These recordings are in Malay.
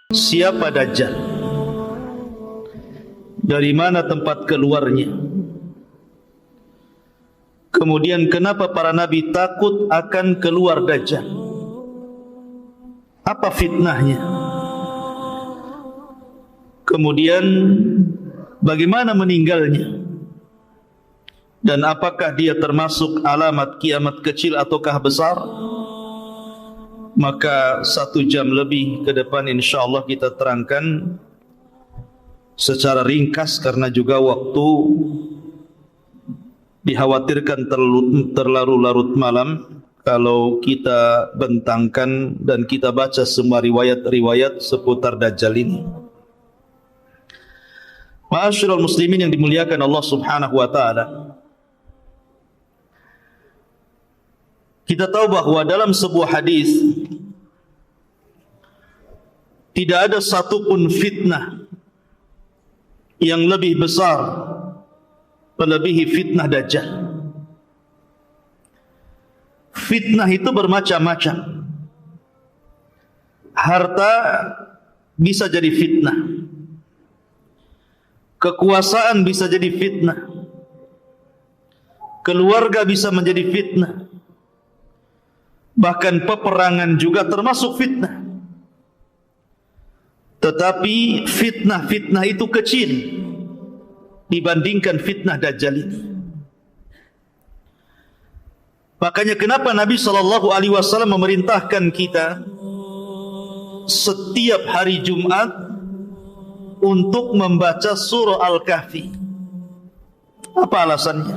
Siapa Dajjal? Dari mana tempat keluarnya? Kemudian kenapa para nabi takut akan keluar Dajjal? Apa fitnahnya? Kemudian bagaimana meninggalnya? Dan apakah dia termasuk alamat kiamat kecil ataukah besar? Maka 1 jam lebih ke depan insyaAllah kita terangkan secara ringkas, karena juga waktu dikhawatirkan terlalu larut malam kalau kita bentangkan dan kita baca semua riwayat-riwayat seputar Dajjal ini. Ma'asyiral muslimin yang dimuliakan Allah Subhanahu wa ta'ala, kita tahu bahwa dalam sebuah hadis tidak ada satupun fitnah yang lebih besar melebihi fitnah Dajjal. Fitnah itu bermacam-macam. Harta bisa jadi fitnah, kekuasaan bisa jadi fitnah, keluarga bisa menjadi fitnah, bahkan peperangan juga termasuk fitnah. Tetapi fitnah-fitnah itu kecil dibandingkan fitnah Dajjal ini. Makanya kenapa Nabi SAW memerintahkan kita setiap hari Jumat untuk membaca surah Al-Kahfi. Apa alasannya?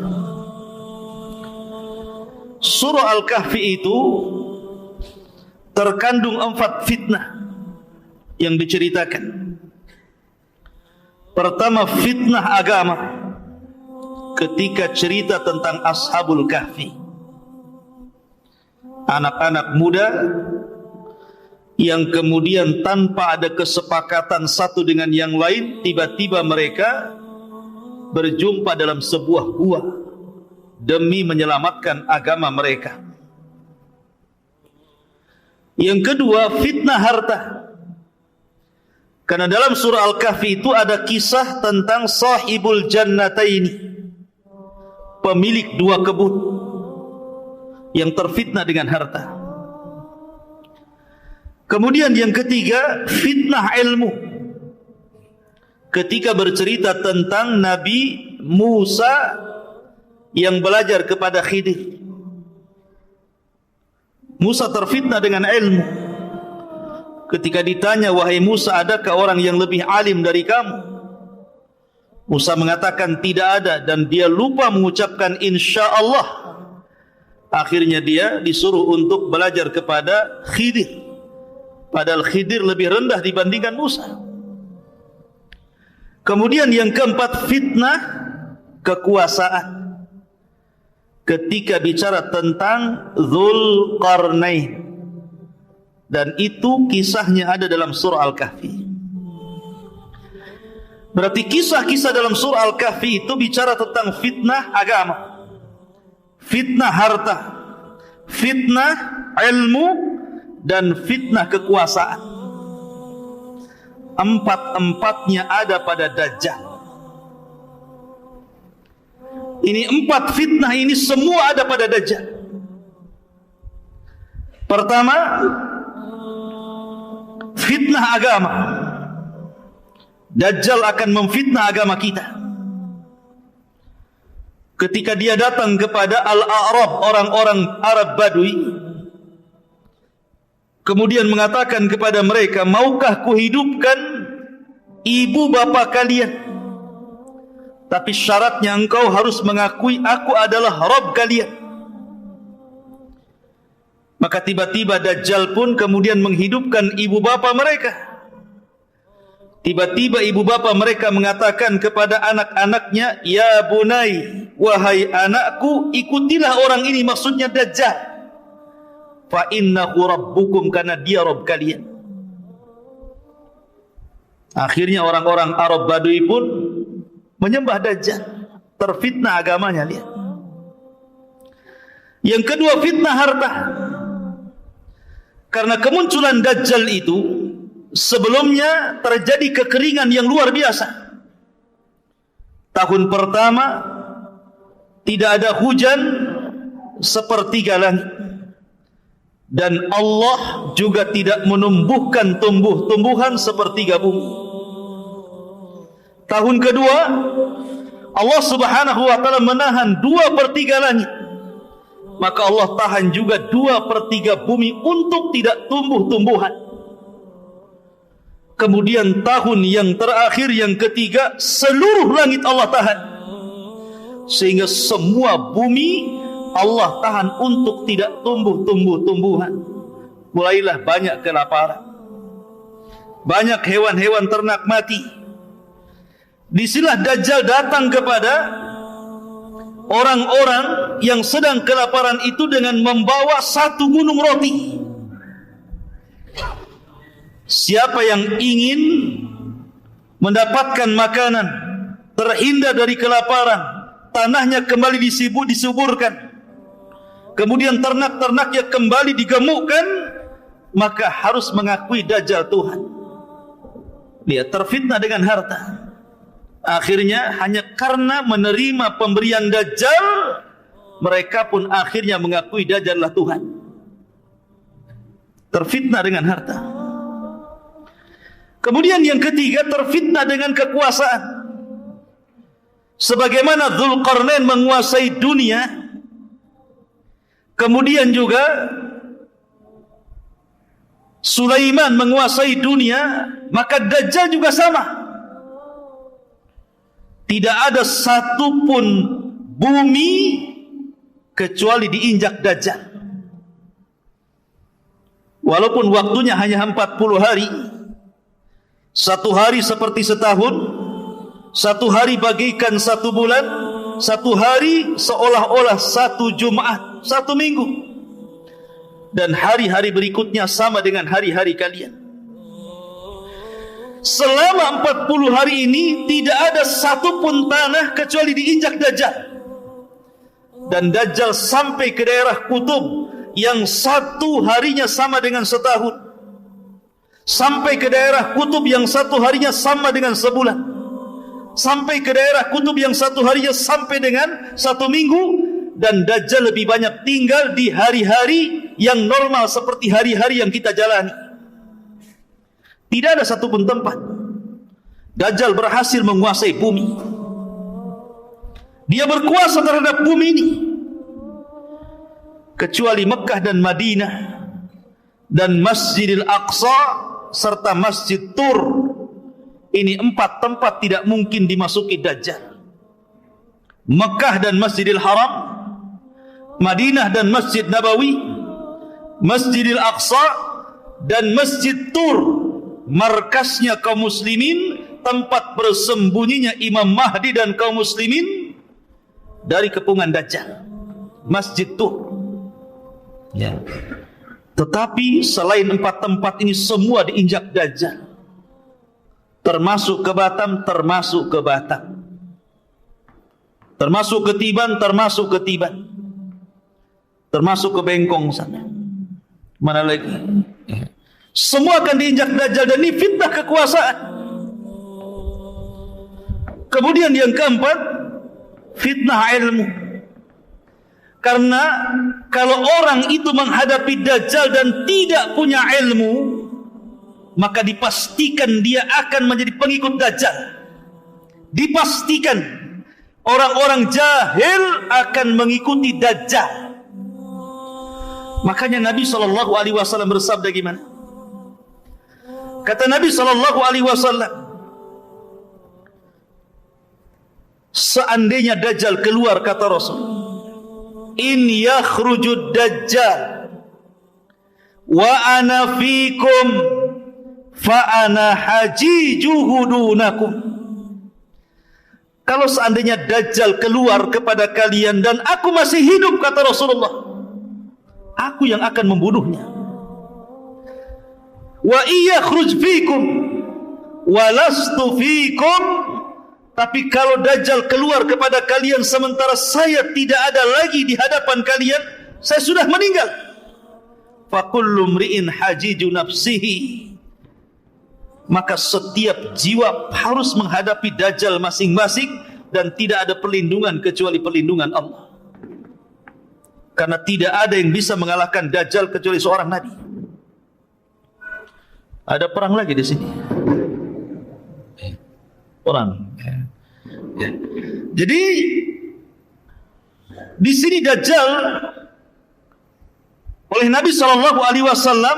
Surah Al-Kahfi itu terkandung 4 fitnah yang diceritakan. Pertama, fitnah agama ketika cerita tentang Ashabul Kahfi, anak-anak muda yang kemudian tanpa ada kesepakatan satu dengan yang lain, tiba-tiba mereka berjumpa dalam sebuah gua demi menyelamatkan agama mereka. Yang kedua, fitnah harta. Karena dalam surah Al-Kahfi itu ada kisah tentang sahibul jannataini, pemilik 2 kebun yang terfitnah dengan harta. Kemudian yang ketiga, fitnah ilmu. Ketika bercerita tentang Nabi Musa yang belajar kepada Khidir. Musa terfitnah dengan ilmu. Ketika ditanya, wahai Musa, adakah orang yang lebih alim dari kamu? Musa mengatakan tidak ada, dan dia lupa mengucapkan insyaallah. Akhirnya dia disuruh untuk belajar kepada Khidir, padahal Khidir lebih rendah dibandingkan Musa. Kemudian yang keempat, fitnah kekuasaan. Ketika bicara tentang Dzulqarnain, dan itu kisahnya ada dalam surah Al-Kahfi. Berarti kisah-kisah dalam surah Al-Kahfi itu bicara tentang fitnah agama, fitnah harta, fitnah ilmu, dan fitnah kekuasaan. 4-empatnya ada pada Dajjal. Ini 4 fitnah ini semua ada pada Dajjal. Pertama, fitnah agama. Dajjal akan memfitnah agama kita. Ketika dia datang kepada Al-A'rab, orang-orang Arab Badui, kemudian mengatakan kepada mereka, maukah kuhidupkan ibu bapa kalian, tapi syaratnya engkau harus mengakui aku adalah Rabb kalian. Maka tiba-tiba Dajjal pun kemudian menghidupkan ibu bapa mereka. Tiba-tiba ibu bapa mereka mengatakan kepada anak-anaknya, ya bunai, wahai anakku, ikutilah orang ini, maksudnya Dajjal. Fa innahu rabbukum, karena dia Rabb kalian. Akhirnya orang-orang Arab Badui pun menyembah Dajjal, terfitnah agamanya. Lihat. Yang kedua, fitnah harta. Karena kemunculan Dajjal itu sebelumnya terjadi kekeringan yang luar biasa. Tahun pertama tidak ada hujan sepertiga langit, dan Allah juga tidak menumbuhkan tumbuh-tumbuhan sepertiga bumi. Tahun kedua Allah subhanahu wa ta'ala menahan 2/3 langit, maka Allah tahan juga 2/3 bumi untuk tidak tumbuh-tumbuhan. Kemudian tahun yang terakhir, yang ketiga, seluruh langit Allah tahan, sehingga semua bumi Allah tahan untuk tidak tumbuh-tumbuhan. Mulailah banyak kelaparan, banyak hewan-hewan ternak mati. Disinilah Dajjal datang kepada orang-orang yang sedang kelaparan itu dengan membawa 1 gunung roti. Siapa yang ingin mendapatkan makanan, terhindar dari kelaparan, tanahnya kembali disuburkan, kemudian ternak-ternaknya kembali digemukkan, maka harus mengakui Dajjal Tuhan. Dia terfitnah dengan harta. Akhirnya hanya karena menerima pemberian Dajjal, mereka pun akhirnya mengakui Dajjal lah Tuhan. Terfitnah dengan harta. Kemudian yang ketiga, terfitnah dengan kekuasaan. Sebagaimana Dzulqarnain menguasai dunia, kemudian juga Sulaiman menguasai dunia, maka Dajjal juga sama. Tidak ada satupun bumi kecuali diinjak Dajjal. Walaupun waktunya hanya 40 hari, 1 hari seperti setahun, 1 hari bagikan 1 bulan, 1 hari seolah-olah 1 Jumat, 1 minggu, dan hari-hari berikutnya sama dengan hari-hari kalian. Selama 40 hari ini tidak ada satupun tanah kecuali diinjak Dajjal. Dan Dajjal sampai ke daerah kutub yang 1 harinya sama dengan setahun, sampai ke daerah kutub yang 1 harinya sama dengan sebulan, sampai ke daerah kutub yang 1 harinya sampai dengan 1 minggu. Dan Dajjal lebih banyak tinggal di hari-hari yang normal seperti hari-hari yang kita jalani. Tidak ada satupun tempat Dajjal berhasil menguasai bumi. Dia berkuasa terhadap bumi ini, kecuali Mekah dan Madinah dan Masjidil Aqsa serta Masjid Tur. Ini 4 tempat tidak mungkin dimasuki Dajjal. Mekah dan Masjidil Haram, Madinah dan Masjid Nabawi, Masjidil Aqsa dan Masjid Tur, markasnya kaum muslimin, tempat bersembunyinya Imam Mahdi dan kaum muslimin dari kepungan Dajjal. Masjid Tur. Ya. Tetapi selain 4 tempat ini semua diinjak Dajjal. Termasuk ke Batam, termasuk ke Batam. Termasuk ke Tiban, termasuk ke Tiban. Termasuk ke Bengkong sana. Mana lagi? Semua akan diinjak Dajjal, dan ini fitnah kekuasaan. Kemudian yang keempat, fitnah ilmu. Karena kalau orang itu menghadapi Dajjal dan tidak punya ilmu, maka dipastikan dia akan menjadi pengikut Dajjal. Dipastikan orang-orang jahil akan mengikuti Dajjal. Makanya Nabi SAW bersabda gimana? Kata Nabi SAW, seandainya Dajjal keluar, kata Rasul, in yakhrujud Dajjal wa ana fikum fa ana hajijuhu dunakum. Kalau seandainya Dajjal keluar kepada kalian dan aku masih hidup, kata Rasulullah, aku yang akan membunuhnya. Wa iyakhruj fikum wa lastu fikum, tapi kalau Dajjal keluar kepada kalian sementara saya tidak ada lagi di hadapan kalian, saya sudah meninggal. Fa kullu mri'in hajiju nafsihi, maka setiap jiwa harus menghadapi Dajjal masing-masing, dan tidak ada perlindungan kecuali perlindungan Allah. Karena tidak ada yang bisa mengalahkan Dajjal kecuali seorang Nabi. Ada perang lagi di sini. Perang. Ya. Jadi di sini Dajjal oleh Nabi SAW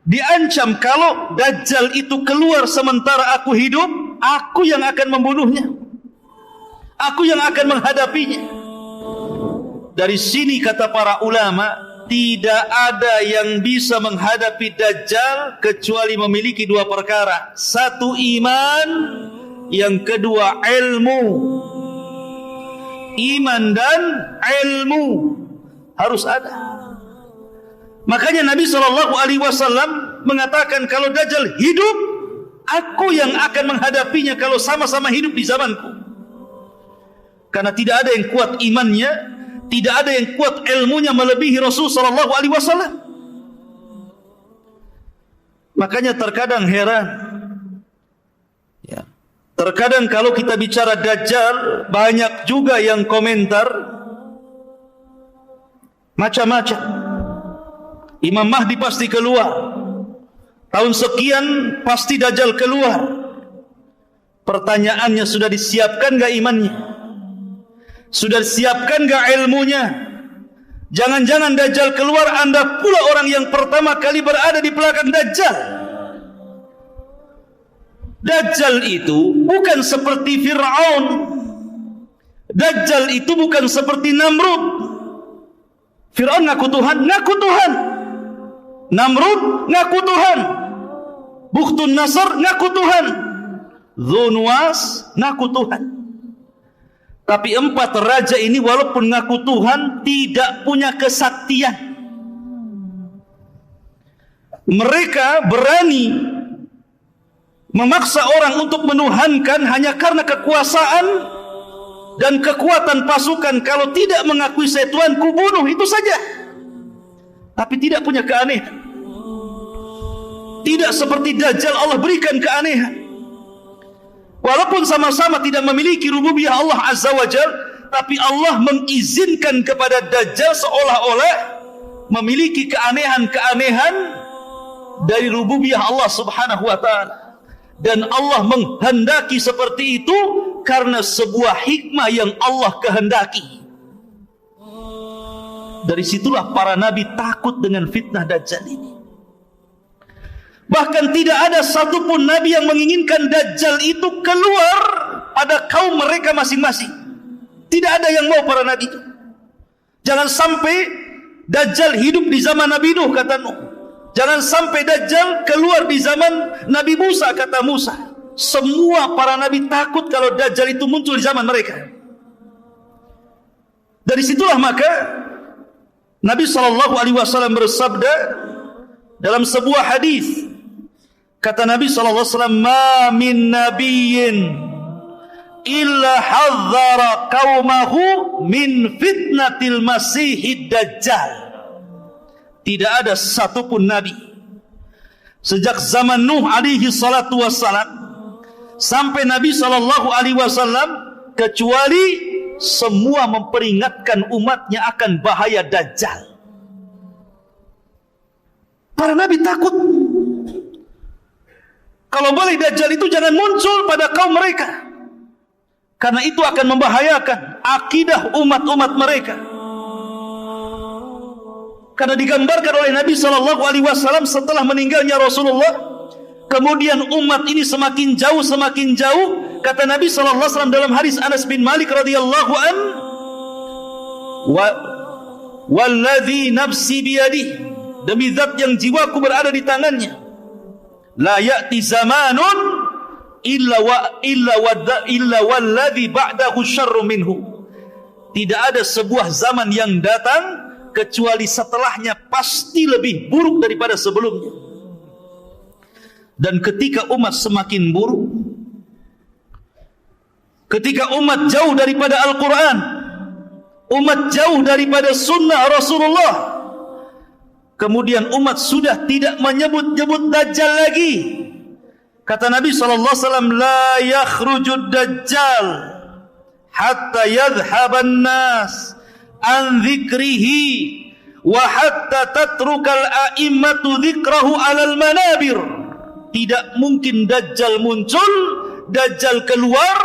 diancam, kalau Dajjal itu keluar sementara aku hidup, aku yang akan membunuhnya, aku yang akan menghadapinya. Dari sini kata para ulama, tidak ada yang bisa menghadapi Dajjal kecuali memiliki dua perkara. Satu, iman. Yang kedua, ilmu. Iman dan ilmu harus ada. Makanya Nabi SAW mengatakan, kalau Dajjal hidup, aku yang akan menghadapinya kalau sama-sama hidup di zamanku. Karena tidak ada yang kuat imannya, tidak ada yang kuat ilmunya melebihi Rasul SAW. Makanya terkadang heran, ya, terkadang kalau kita bicara Dajjal, banyak juga yang komentar macam-macam. Imam Mahdi pasti keluar, tahun sekian pasti Dajjal keluar. Pertanyaannya, sudah disiapkan gak imannya? Sudah disiapkan gak ilmunya? Jangan-jangan Dajjal keluar, Anda pula orang yang pertama kali berada di belakang Dajjal. Dajjal itu bukan seperti Fir'aun. Dajjal itu bukan seperti Namrud. Fir'aun ngaku Tuhan, ngaku Tuhan. Namrud ngaku Tuhan. Bukhtun Nasr ngaku Tuhan. Dzunwas ngaku Tuhan. Tapi empat raja ini walaupun ngaku Tuhan, tidak punya kesaktian. Mereka berani memaksa orang untuk menuhankan hanya karena kekuasaan dan kekuatan pasukan. Kalau tidak mengakui saya Tuhan, ku bunuh, itu saja. Tapi tidak punya keanehan. Tidak seperti Dajjal, Allah berikan keanehan. Walaupun sama-sama tidak memiliki rububiyah Allah Azza wa Jal, tapi Allah mengizinkan kepada Dajjal seolah-olah memiliki keanehan-keanehan dari rububiyah Allah Subhanahu wa ta'ala. Dan Allah menghendaki seperti itu karena sebuah hikmah yang Allah kehendaki. Dari situlah para nabi takut dengan fitnah Dajjal ini. Bahkan tidak ada satupun nabi yang menginginkan Dajjal itu keluar pada kaum mereka masing-masing. Tidak ada yang mau para nabi itu. Jangan sampai Dajjal hidup di zaman Nabi Nuh, kata Nuh. Jangan sampai Dajjal keluar di zaman Nabi Musa, kata Musa. Semua para nabi takut kalau Dajjal itu muncul di zaman mereka. Dari situlah maka Nabi SAW bersabda dalam sebuah hadis, kata Nabi SAW, "Ma min nabiyyin illa hadzara qaumahu min fitnatil masihid dajjal." Tidak ada satupun nabi sejak zaman Nuh alaihi salatu wassalam sampai Nabi SAW kecuali semua memperingatkan umatnya akan bahaya Dajjal. Para nabi takut. Kalau boleh Dajjal itu jangan muncul pada kaum mereka, karena itu akan membahayakan akidah umat-umat mereka. Karena digambarkan oleh Nabi SAW setelah meninggalnya Rasulullah, kemudian umat ini semakin jauh, kata Nabi SAW dalam hadis Anas bin Malik radhiyallahu an, "Walladzi nafsi biyadihi, demi zat yang jiwaku berada di tangannya, la ya'ti zamanun illa walladzi ba'dahu syarrun minhu." Tidak ada sebuah zaman yang datang kecuali setelahnya pasti lebih buruk daripada sebelumnya. Dan ketika umat semakin buruk, ketika umat jauh daripada Al-Quran, umat jauh daripada sunnah Rasulullah, kemudian umat sudah tidak menyebut-nyebut Dajjal lagi, Kata Nabi SAW, la yakhrujud dajjal hatta yadhhaban nas an dhikrihi wa hatta tatrukal a'immatu dhikrahu alal manabir. Tidak mungkin dajjal muncul, dajjal keluar,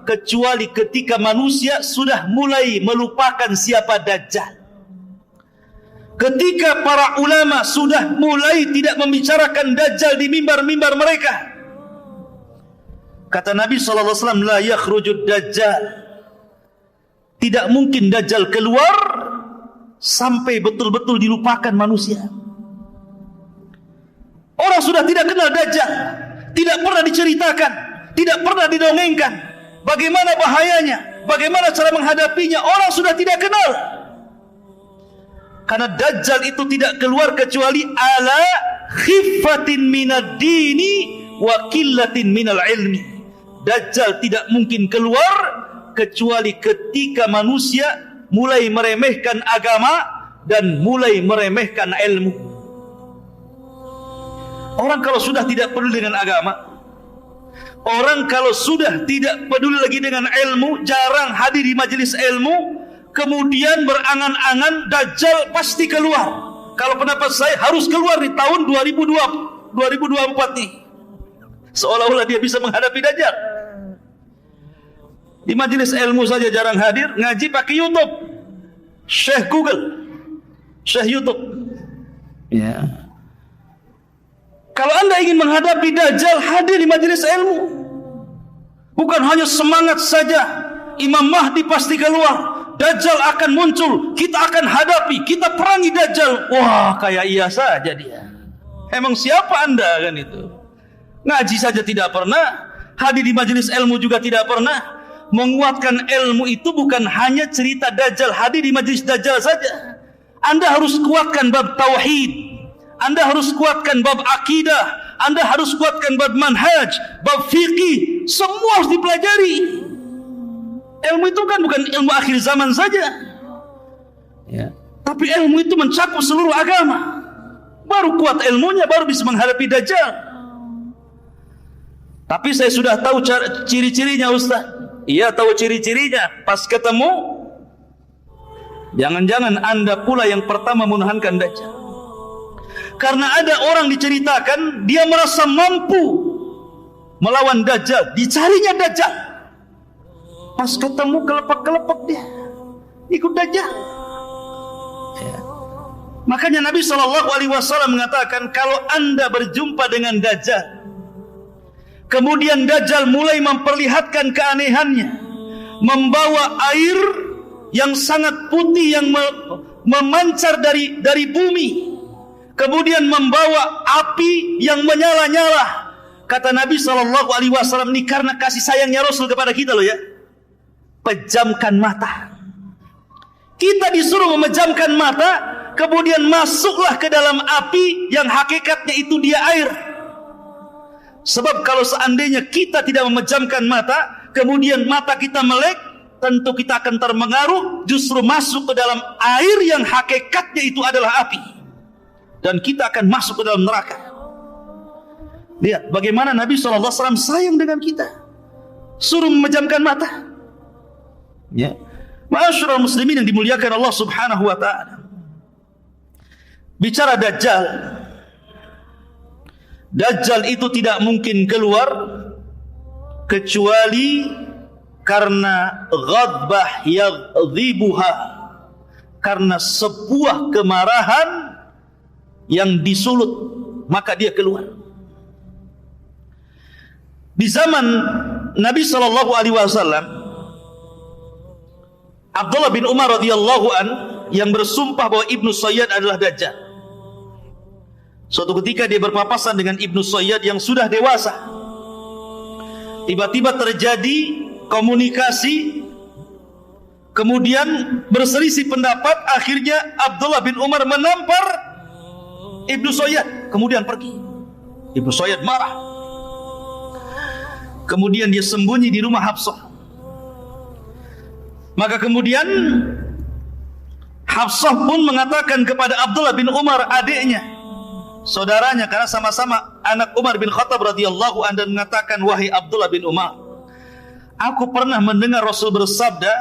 kecuali ketika manusia sudah mulai melupakan siapa dajjal. Ketika para ulama sudah mulai tidak membicarakan dajjal di mimbar-mimbar mereka. Kata Nabi SAW, la yakhrujud dajjal. Tidak mungkin dajjal keluar sampai betul-betul dilupakan manusia. Orang sudah tidak kenal dajjal, tidak pernah diceritakan, tidak pernah didongengkan bagaimana bahayanya, bagaimana cara menghadapinya. Orang sudah tidak kenal. Karena dajjal itu tidak keluar kecuali ala khiffatin minad dini wa qillatin minal ilmi. Dajjal tidak mungkin keluar kecuali ketika manusia mulai meremehkan agama dan mulai meremehkan ilmu. Orang kalau sudah tidak peduli dengan agama, orang kalau sudah tidak peduli lagi dengan ilmu, jarang hadir di majelis ilmu, kemudian berangan-angan dajjal pasti keluar. Kalau pendapat saya harus keluar di tahun 2024 nih. Seolah-olah dia bisa menghadapi dajjal. Di majelis ilmu saja jarang hadir, ngaji pakai YouTube, Syekh Google, Syekh YouTube. Ya. Kalau anda ingin menghadapi dajjal, hadir di majelis ilmu. Bukan hanya semangat saja, Imam Mahdi pasti keluar, dajjal akan muncul, kita akan hadapi, kita perangi dajjal. Wah, kayak iya saja dia. Emang siapa anda kan itu? Ngaji saja tidak pernah, hadir di majelis ilmu juga tidak pernah. Menguatkan ilmu itu bukan hanya cerita dajjal, hadir di majelis dajjal saja. Anda harus kuatkan bab tauhid, Anda harus kuatkan bab akidah, Anda harus kuatkan bab manhaj, bab fikih, semua harus dipelajari. Ilmu itu kan bukan ilmu akhir zaman saja, ya. Tapi ilmu itu mencakup seluruh agama. Baru kuat ilmunya, baru bisa menghadapi dajjal. Tapi saya sudah tahu ciri-cirinya, Ustaz. Iya, tahu ciri-cirinya. Pas ketemu, jangan-jangan anda pula yang pertama menuhankan dajjal. Karena ada orang diceritakan, dia merasa mampu melawan dajjal, dicarinya dajjal. Pas ketemu kelepek-kelepek dia, ikut dajjal. Ya. Makanya Nabi SAW mengatakan, kalau anda berjumpa dengan dajjal, kemudian dajjal mulai memperlihatkan keanehannya, membawa air yang sangat putih yang memancar dari bumi, kemudian membawa api yang menyala-nyala. Kata Nabi SAW, ini karena kasih sayangnya Rasul kepada kita loh ya. Pejamkan mata. Kita disuruh memejamkan mata, kemudian masuklah ke dalam api yang hakikatnya itu dia air. Sebab kalau seandainya kita tidak memejamkan mata, kemudian mata kita melek, tentu kita akan terpengaruh, justru masuk ke dalam air yang hakikatnya itu adalah api. Dan kita akan masuk ke dalam neraka. Lihat bagaimana Nabi SAW sayang dengan kita, suruh memejamkan mata. Ya, ma'asyiral muslimin yang dimuliakan Allah Subhanahu wa ta'ala. Bicara dajjal, dajjal itu tidak mungkin keluar kecuali karena ghadbah yaghdhibuha, karena sebuah kemarahan yang disulut, maka dia keluar. Di zaman Nabi SAW, Abdullah bin Umar radhiyallahu an yang bersumpah bahwa Ibnu Sayyad adalah dajjal. Suatu ketika dia berpapasan dengan Ibnu Sayyad yang sudah dewasa. Tiba-tiba terjadi komunikasi, kemudian berselisih pendapat. Akhirnya Abdullah bin Umar menampar Ibnu Sayyad, kemudian pergi. Ibnu Sayyad marah. Kemudian dia sembunyi di rumah Hafsah. Maka kemudian Hafsah pun mengatakan kepada Abdullah bin Umar, adiknya, saudaranya, karena sama-sama anak Umar bin Khattab radhiyallahu anhu, dan mengatakan, wahai Abdullah bin Umar, aku pernah mendengar Rasul bersabda,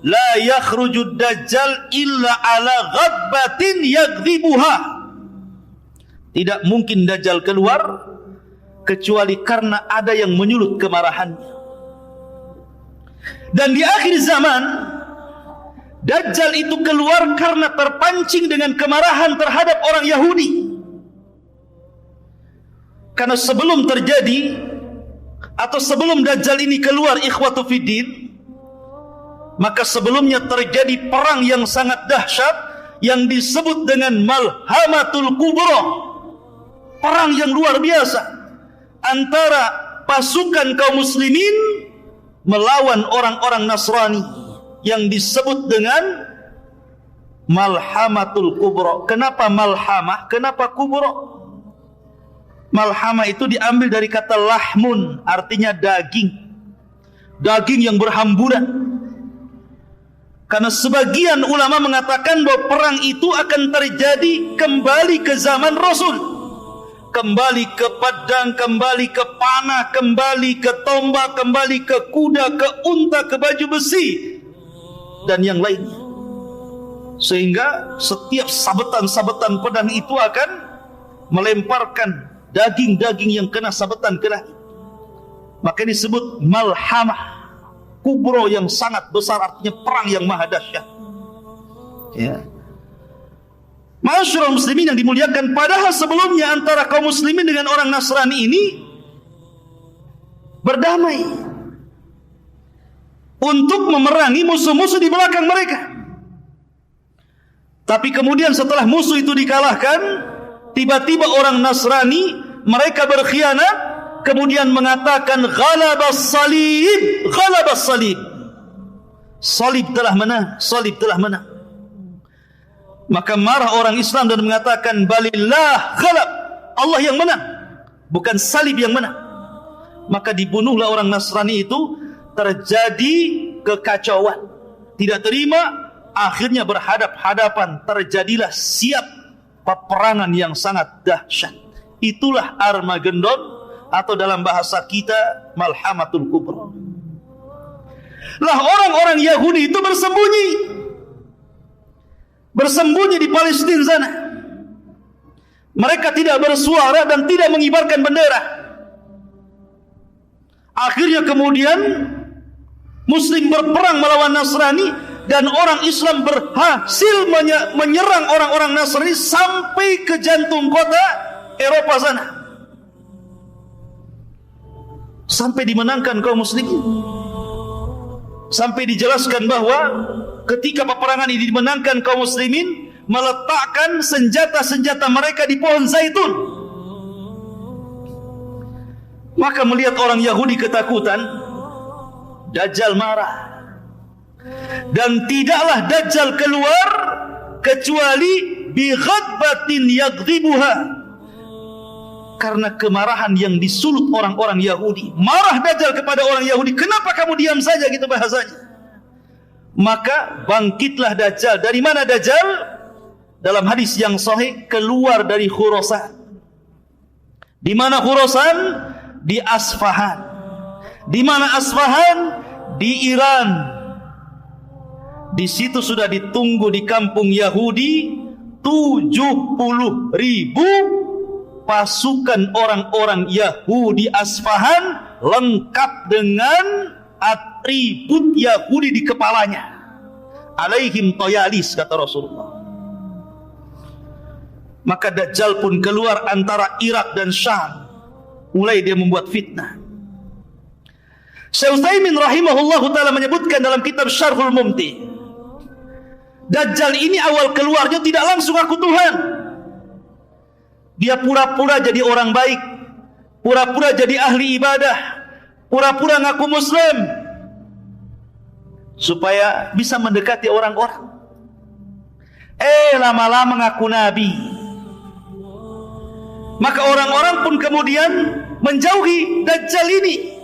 la yakhrujud dajjal illa ala ghadbatin yaghdhibuha. Tidak mungkin Dajjal keluar kecuali karena ada yang menyulut kemarahannya. Dan di akhir zaman Dajjal itu keluar karena terpancing dengan kemarahan terhadap orang Yahudi. Karena sebelum terjadi atau sebelum Dajjal ini keluar, ikhwatu fiddin, maka sebelumnya terjadi perang yang sangat dahsyat yang disebut dengan Malhamatul Kubra. Perang yang luar biasa antara pasukan kaum muslimin melawan orang-orang Nasrani yang disebut dengan Malhamatul Kubra. Kenapa Malhamah? Kenapa Kubra? Malhamah itu diambil dari kata lahmun, artinya daging. Daging yang berhamburan. Karena sebagian ulama mengatakan bahwa perang itu akan terjadi kembali ke zaman Rasul. Kembali ke pedang, kembali ke panah, kembali ke tombak, kembali ke kuda, ke unta, ke baju besi, dan yang lainnya. Sehingga setiap sabetan-sabetan pedang itu akan melemparkan daging-daging yang kena sabetan ke langit. Maka disebut Malhamah Kubro, yang sangat besar, artinya perang yang maha dahsyat. Ya. Masyarul muslimin yang dimuliakan, padahal sebelumnya antara kaum muslimin dengan orang Nasrani ini berdamai untuk memerangi musuh-musuh di belakang mereka. Tapi kemudian setelah musuh itu dikalahkan, tiba-tiba orang Nasrani, mereka berkhianat, kemudian mengatakan ghalabas salib, ghalabas salib. Salib telah menang, salib telah menang. Maka marah orang Islam dan mengatakan balillah ghalab, Allah yang menang, bukan salib yang menang. Maka dibunuhlah orang Nasrani itu. Terjadi kekacauan, tidak terima, akhirnya berhadap-hadapan, terjadilah siap peperangan yang sangat dahsyat. Itulah Armageddon, atau dalam bahasa kita Malhamatul Kubra. Lah orang-orang Yahudi itu bersembunyi di Palestina sana. Mereka tidak bersuara dan tidak mengibarkan bendera. Akhirnya kemudian Muslim berperang melawan Nasrani, dan orang Islam berhasil menyerang orang-orang Nasrani sampai ke jantung kota Eropa sana. Sampai dimenangkan kaum muslimin. Sampai dijelaskan bahwa ketika peperangan ini dimenangkan, kaum muslimin meletakkan senjata-senjata mereka di pohon zaitun. Maka melihat orang Yahudi ketakutan, Dajjal marah. Dan tidaklah Dajjal keluar kecuali bi ghadbatin yaghdhibuha, karena kemarahan yang disulut orang-orang Yahudi. Marah Dajjal kepada orang Yahudi, kenapa kamu diam saja, gitu bahasanya. Maka bangkitlah Dajjal. Dari mana Dajjal? Dalam hadis yang sahih, keluar dari Khurasan. Di mana Khurasan? Di Asfahan. Di mana Asfahan? Di Iran. Di situ sudah ditunggu di kampung Yahudi 70.000 pasukan orang-orang Yahudi Asfahan, lengkap dengan atribut Yahudi di kepalanya. Alaihim toyalis, kata Rasulullah. Maka Dajjal pun keluar antara Irak dan Syam. Mulai dia membuat fitnah. Syekh Utsaimin rahimahullahu ta'ala menyebutkan dalam kitab Syarhul Mumti, Dajjal ini awal keluarnya tidak langsung aku Tuhan. Dia pura-pura jadi orang baik, pura-pura jadi ahli ibadah, pura-pura ngaku Muslim, supaya bisa mendekati orang-orang. Lama-lama ngaku Nabi. Maka orang-orang pun kemudian menjauhi Dajjal ini.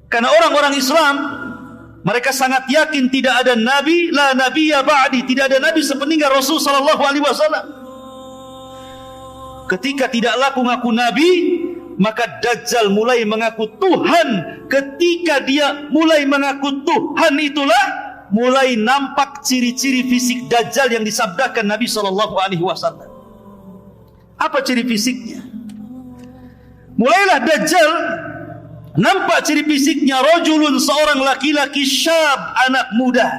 Karena orang-orang Islam, mereka sangat yakin tidak ada Nabi, la nabiyya ba'di, tidak ada Nabi sepeninggal Rasul sallallahu alaihi wasallam. ketika tidak laku ngaku nabi, maka Dajjal mulai mengaku Tuhan. Ketika dia mulai mengaku Tuhan, itulah mulai nampak ciri-ciri fisik Dajjal yang disabdakan Nabi SAW. Apa ciri fisiknya? Mulailah Dajjal nampak ciri fisiknya, rajulun, seorang laki-laki, syab, anak muda,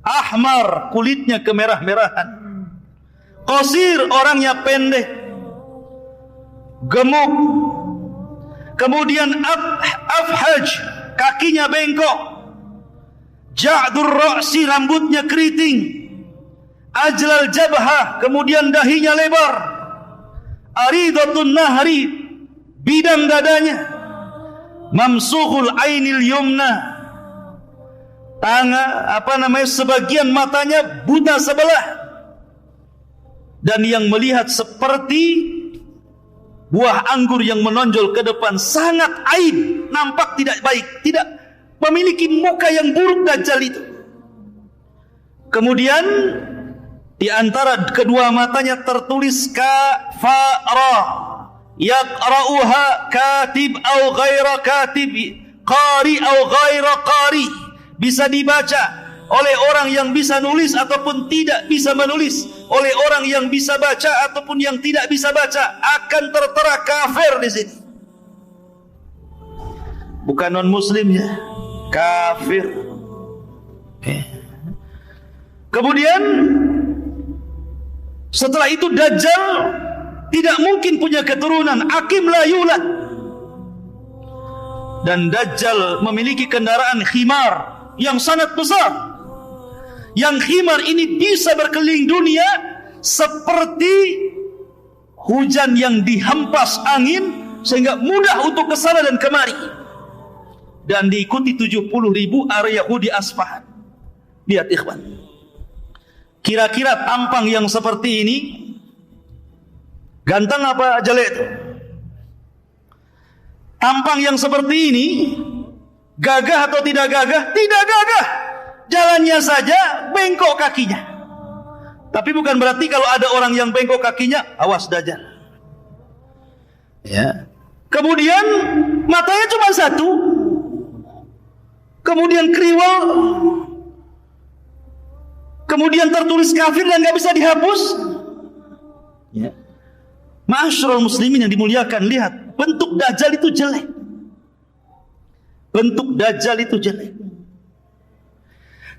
ahmar, kulitnya kemerah-merahan, qasir, orangnya pendek, gemuk, kemudian afhaj, kakinya bengkok, ja'dur ra'si, rambutnya keriting, ajlal jabhah, kemudian dahinya lebar, aridatun nahri, bidang dadanya, mamsuhul ainil yumna, sebagian matanya buta sebelah, dan yang melihat seperti buah anggur yang menonjol ke depan, sangat aib, nampak tidak baik, tidak memiliki muka yang buruk Dajjal itu. Kemudian di antara kedua matanya tertulis kafarah, yaqra'uha katib au ghaira katib, qari au ghaira qari, bisa dibaca oleh orang yang bisa nulis ataupun tidak bisa menulis, oleh orang yang bisa baca ataupun yang tidak bisa baca, akan tertera kafir di sini. Bukan non muslimnya, kafir. Kemudian setelah itu Dajjal tidak mungkin punya keturunan, akim la yulad. Dan Dajjal memiliki kendaraan khimar yang sangat besar. Yang khimar ini bisa berkeliling dunia seperti hujan yang dihempas angin, sehingga mudah untuk kesana dan kemari. Dan diikuti 70.000 area Yahudi Asfahan. Lihat ikhwan, kira-kira tampang yang seperti ini ganteng apa jelek itu? Tampang yang seperti ini gagah atau tidak gagah? Tidak gagah. Jalannya saja bengkok kakinya. Tapi bukan berarti kalau ada orang yang bengkok kakinya, awas Dajjal. Ya. Kemudian matanya cuma satu. Kemudian kriwel. Kemudian tertulis kafir dan nggak bisa dihapus. Ya. Ma'asyiral muslimin yang dimuliakan, lihat, bentuk Dajjal itu jelek. Bentuk Dajjal itu jelek.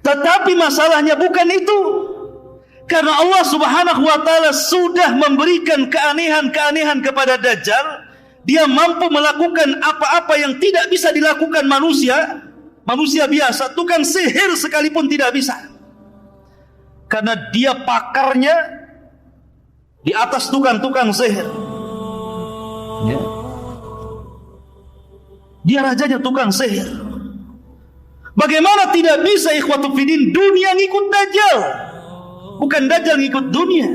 Tetapi masalahnya bukan itu. Karena Allah Subhanahu wa taala sudah memberikan keanehan-keanehan kepada Dajjal. Dia mampu melakukan apa-apa yang tidak bisa dilakukan manusia. Manusia biasa, tukang sihir sekalipun tidak bisa. Karena dia pakarnya di atas tukang-tukang sihir. Ya. Dia rajanya tukang sihir. Bagaimana tidak bisa ikhwatu fiddin, dunia ngikut Dajjal, bukan Dajjal ngikut dunia.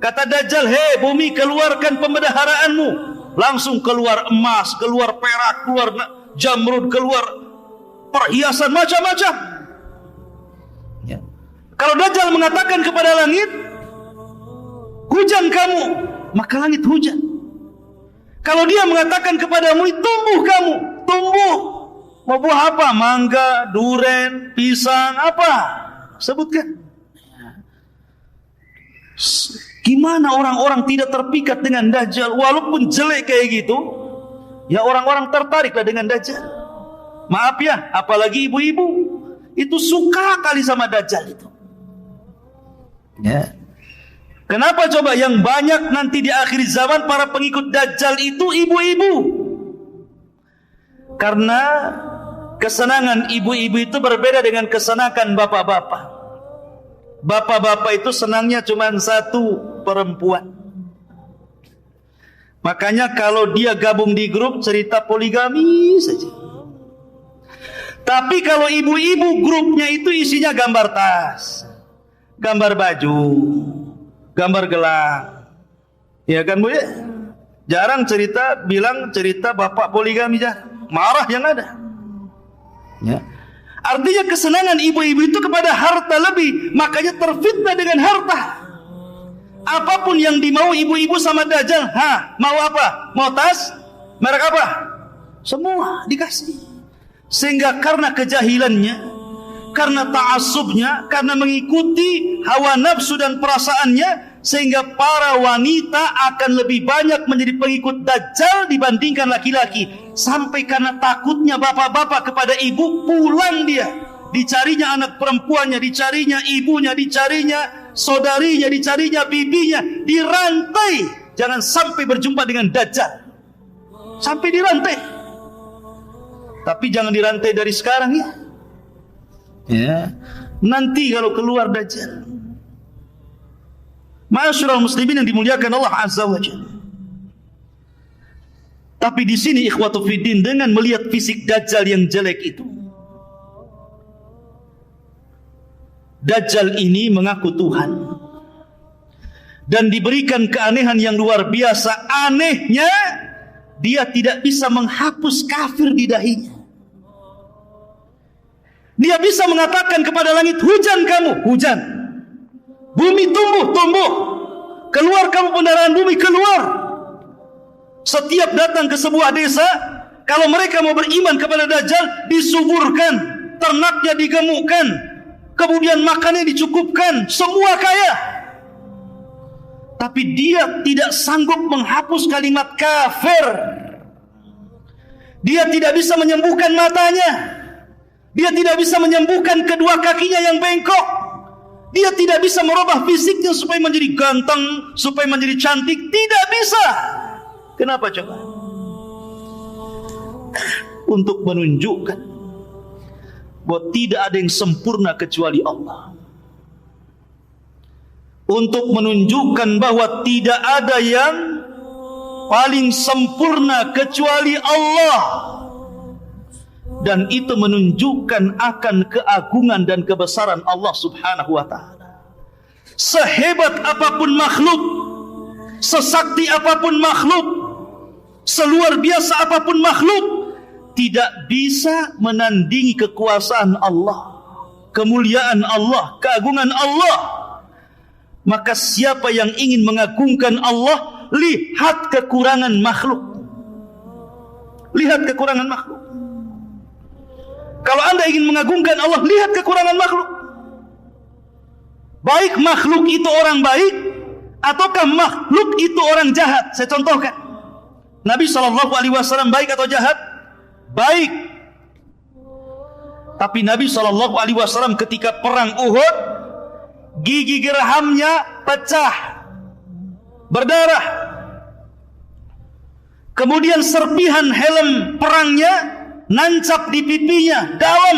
Kata Dajjal, hei bumi, keluarkan pembendaharaanmu. Langsung keluar emas, keluar perak, keluar jamrud, keluar perhiasan macam-macam. Ya. Kalau Dajjal mengatakan kepada langit, hujan kamu, maka langit hujan. Kalau dia mengatakan kepadamu, tumbuh kamu, tumbuh. Mau buah apa? Mangga, duren, pisang, apa? Sebutkan. Gimana orang-orang tidak terpikat dengan Dajjal? Walaupun jelek kayak gitu, ya orang-orang tertariklah dengan Dajjal. Maaf ya, apalagi ibu-ibu, itu suka kali sama Dajjal itu. Ya. Kenapa coba yang banyak nanti di akhir zaman para pengikut Dajjal itu ibu-ibu? Karena kesenangan ibu-ibu itu berbeda dengan kesenangan bapak-bapak. Bapak-bapak itu senangnya cuma satu, perempuan. Makanya kalau dia gabung di grup cerita poligami saja. Tapi kalau ibu-ibu grupnya itu isinya gambar tas, gambar baju, gambar gelang. Ya kan Bu ya? Jarang bilang cerita bapak poligami, jarang. Marah yang ada. Ya. Artinya kesenangan ibu-ibu itu kepada harta lebih, makanya terfitnah dengan harta. Apapun yang dimau ibu-ibu sama Dajjal, mau apa? Mau tas? Merek apa? Semua dikasih. Sehingga karena kejahilannya, karena ta'assubnya, karena mengikuti hawa nafsu dan perasaannya, sehingga para wanita akan lebih banyak menjadi pengikut Dajjal dibandingkan laki-laki. Sampai karena takutnya bapak-bapak kepada ibu, pulang dia. Dicarinya anak perempuannya, dicarinya ibunya, dicarinya saudarinya, dicarinya bibinya, dirantai. Jangan sampai berjumpa dengan Dajjal. Sampai dirantai. Tapi jangan dirantai dari sekarang ya. Nanti kalau keluar Dajjal. Ma'asyiral muslimin yang dimuliakan Allah Azza wa Jalla. Tapi di sini ikhwatu fiddin, dengan melihat fisik Dajjal yang jelek itu, Dajjal ini mengaku Tuhan dan diberikan keanehan yang luar biasa. Anehnya, dia tidak bisa menghapus kafir di dahinya. Dia bisa mengatakan kepada langit, hujan kamu, hujan. Bumi tumbuh, tumbuh. Keluar kamu pendaraan bumi, keluar. Setiap datang ke sebuah desa, kalau mereka mau beriman kepada Dajjal, disuburkan, ternaknya digemukkan, kemudian makannya dicukupkan, semua kaya. Tapi dia tidak sanggup menghapus kalimat kafir. Dia tidak bisa menyembuhkan matanya. Dia tidak bisa menyembuhkan kedua kakinya yang bengkok. Dia tidak bisa merubah fisiknya supaya menjadi ganteng, supaya menjadi cantik. Tidak bisa. Kenapa coba? Untuk menunjukkan bahwa tidak ada yang sempurna kecuali Allah. Untuk menunjukkan bahwa tidak ada yang paling sempurna kecuali Allah. Dan itu menunjukkan akan keagungan dan kebesaran Allah Subhanahu wa ta'ala. Sehebat apapun makhluk, sesakti apapun makhluk, seluar biasa apapun makhluk, tidak bisa menandingi kekuasaan Allah, kemuliaan Allah, keagungan Allah. Maka siapa yang ingin mengagungkan Allah, lihat kekurangan makhluk. Lihat kekurangan makhluk. Kalau anda ingin mengagungkan Allah, lihat kekurangan makhluk. Baik makhluk itu orang baik, ataukah makhluk itu orang jahat. Saya contohkan, Nabi SAW baik atau jahat? Baik. Tapi Nabi SAW ketika perang Uhud, gigi gerhamnya pecah, berdarah. Kemudian serpihan helm perangnya nancap di pipinya dalam,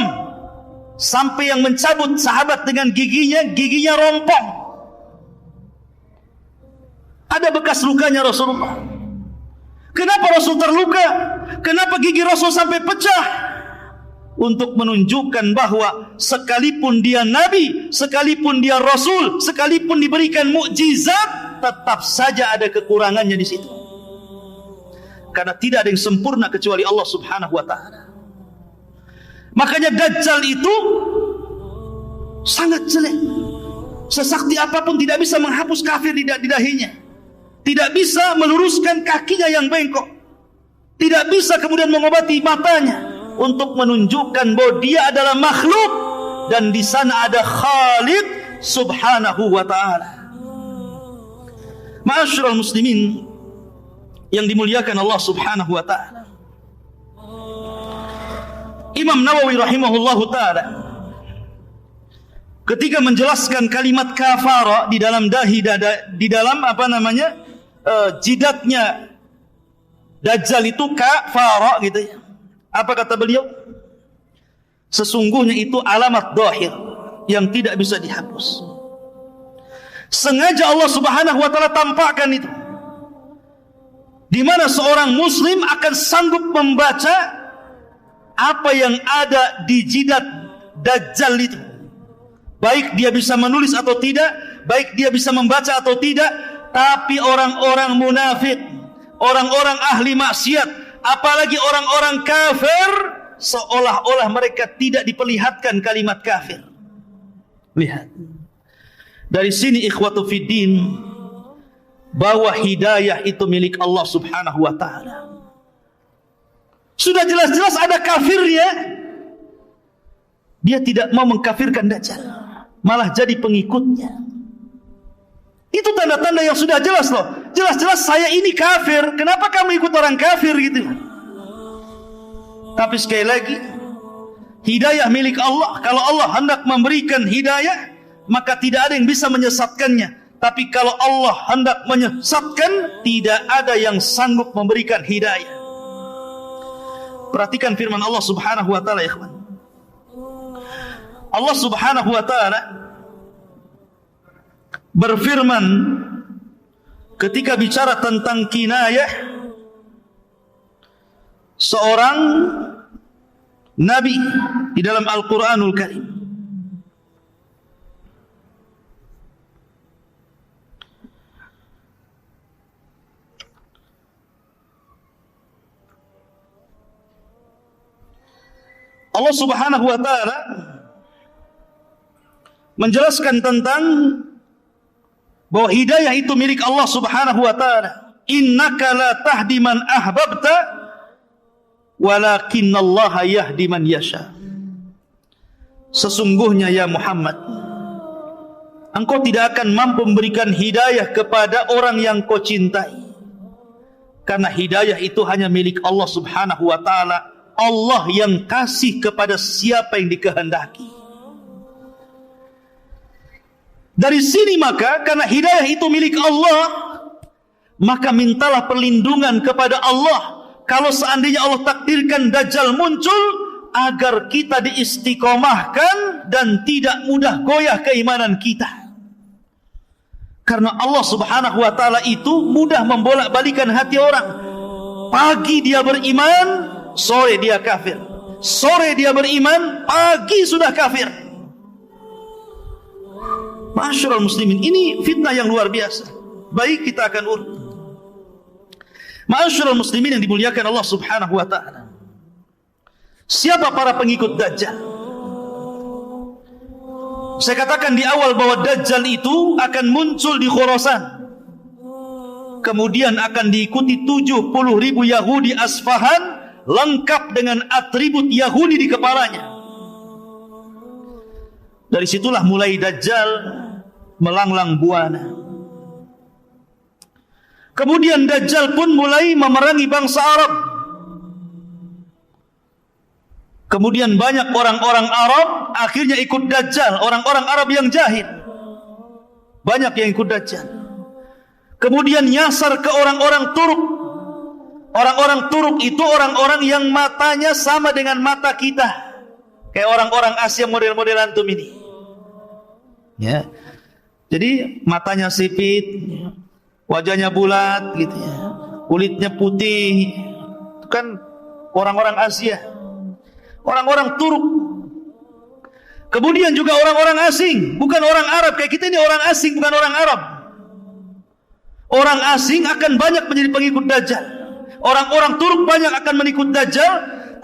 sampai yang mencabut sahabat dengan giginya rompong. Ada bekas lukanya Rasulullah. Kenapa Rasul terluka? Kenapa gigi Rasul sampai pecah? Untuk menunjukkan bahwa sekalipun dia Nabi, sekalipun dia Rasul, sekalipun diberikan mukjizat, tetap saja ada kekurangannya di situ. Karena tidak ada yang sempurna kecuali Allah Subhanahu wa ta'ala. Makanya Dajjal itu sangat jelek. Sesakti apapun tidak bisa menghapus kafir di dahinya. Tidak bisa meluruskan kakinya yang bengkok. Tidak bisa kemudian mengobati matanya, untuk menunjukkan bahwa dia adalah makhluk dan di sana ada Khaliq Subhanahu wa ta'ala. Ma'asyiral muslimin yang dimuliakan Allah Subhanahu wa ta'ala, Imam Nawawi rahimahullahu ta'ala ketika menjelaskan kalimat kafara di dalam di dalam jidatnya Dajjal itu kafara gitu ya. Apa kata beliau? Sesungguhnya itu alamat zahir yang tidak bisa dihapus. Sengaja Allah Subhanahu wa ta'ala tampakkan itu, di mana seorang muslim akan sanggup membaca apa yang ada di jidat Dajjal itu. Baik dia bisa menulis atau tidak, baik dia bisa membaca atau tidak. Tapi orang-orang munafik, orang-orang ahli maksiat, apalagi orang-orang kafir, seolah-olah mereka tidak diperlihatkan kalimat kafir. Lihat. Dari sini ikhwatu fiddin, bahwa hidayah itu milik Allah Subhanahu wa ta'ala. Sudah jelas-jelas ada kafirnya, dia tidak mau mengkafirkan Dajjal, malah jadi pengikutnya. Itu tanda-tanda yang sudah jelas loh. Jelas-jelas saya ini kafir, kenapa kamu ikut orang kafir gitu. Tapi sekali lagi, hidayah milik Allah. Kalau Allah hendak memberikan hidayah, maka tidak ada yang bisa menyesatkannya. Tapi kalau Allah hendak menyesatkan, tidak ada yang sanggup memberikan hidayah. Perhatikan firman Allah Subhanahu wa ta'ala, ya ikhwan. Allah Subhanahu wa ta'ala berfirman ketika bicara tentang kinayah seorang nabi di dalam Al-Quranul Karim. Allah Subhanahu wa ta'ala menjelaskan tentang bahwa hidayah itu milik Allah Subhanahu wa ta'ala. Innaka la tahdi man ahbabta walakinallaha yahdi man yasha. Sesungguhnya ya Muhammad, engkau tidak akan mampu memberikan hidayah kepada orang yang kau cintai, karena hidayah itu hanya milik Allah Subhanahu wa ta'ala. Allah yang kasih kepada siapa yang dikehendaki. Dari sini maka, karena hidayah itu milik Allah, maka mintalah perlindungan kepada Allah. Kalau seandainya Allah takdirkan Dajjal muncul, agar kita diistiqomahkan dan tidak mudah goyah keimanan kita. Karena Allah Subhanahu wa ta'ala itu mudah membolak-balikan hati orang. Pagi dia beriman, sore dia kafir. Sore dia beriman, pagi sudah kafir. Ma'asyiral muslimin, ini fitnah yang luar biasa. Baik, kita akan urut. Ma'asyiral muslimin yang dimuliakan Allah Subhanahu wa ta'ala. Siapa para pengikut Dajjal? Saya katakan di awal bahwa Dajjal itu akan muncul di Khurasan. Kemudian akan diikuti 70.000 Yahudi Asfahan, lengkap dengan atribut Yahudi di kepalanya. Dari situlah mulai Dajjal melanglang buana. Kemudian Dajjal pun mulai memerangi bangsa Arab. Kemudian banyak orang-orang Arab akhirnya ikut Dajjal, orang-orang Arab yang jahil. Banyak yang ikut Dajjal. Kemudian nyasar ke orang-orang Turk. Orang-orang Turk itu orang-orang yang matanya sama dengan mata kita. Kayak orang-orang Asia model-model antum ini. Ya. Jadi matanya sipit, wajahnya bulat gitu ya. Kulitnya putih. Itu kan orang-orang Asia. Orang-orang Turk. Kemudian juga orang-orang asing, bukan orang Arab. Kayak kita ini orang asing, bukan orang Arab. Orang asing akan banyak menjadi pengikut Dajjal. Orang-orang Turk banyak akan mengikut Dajjal,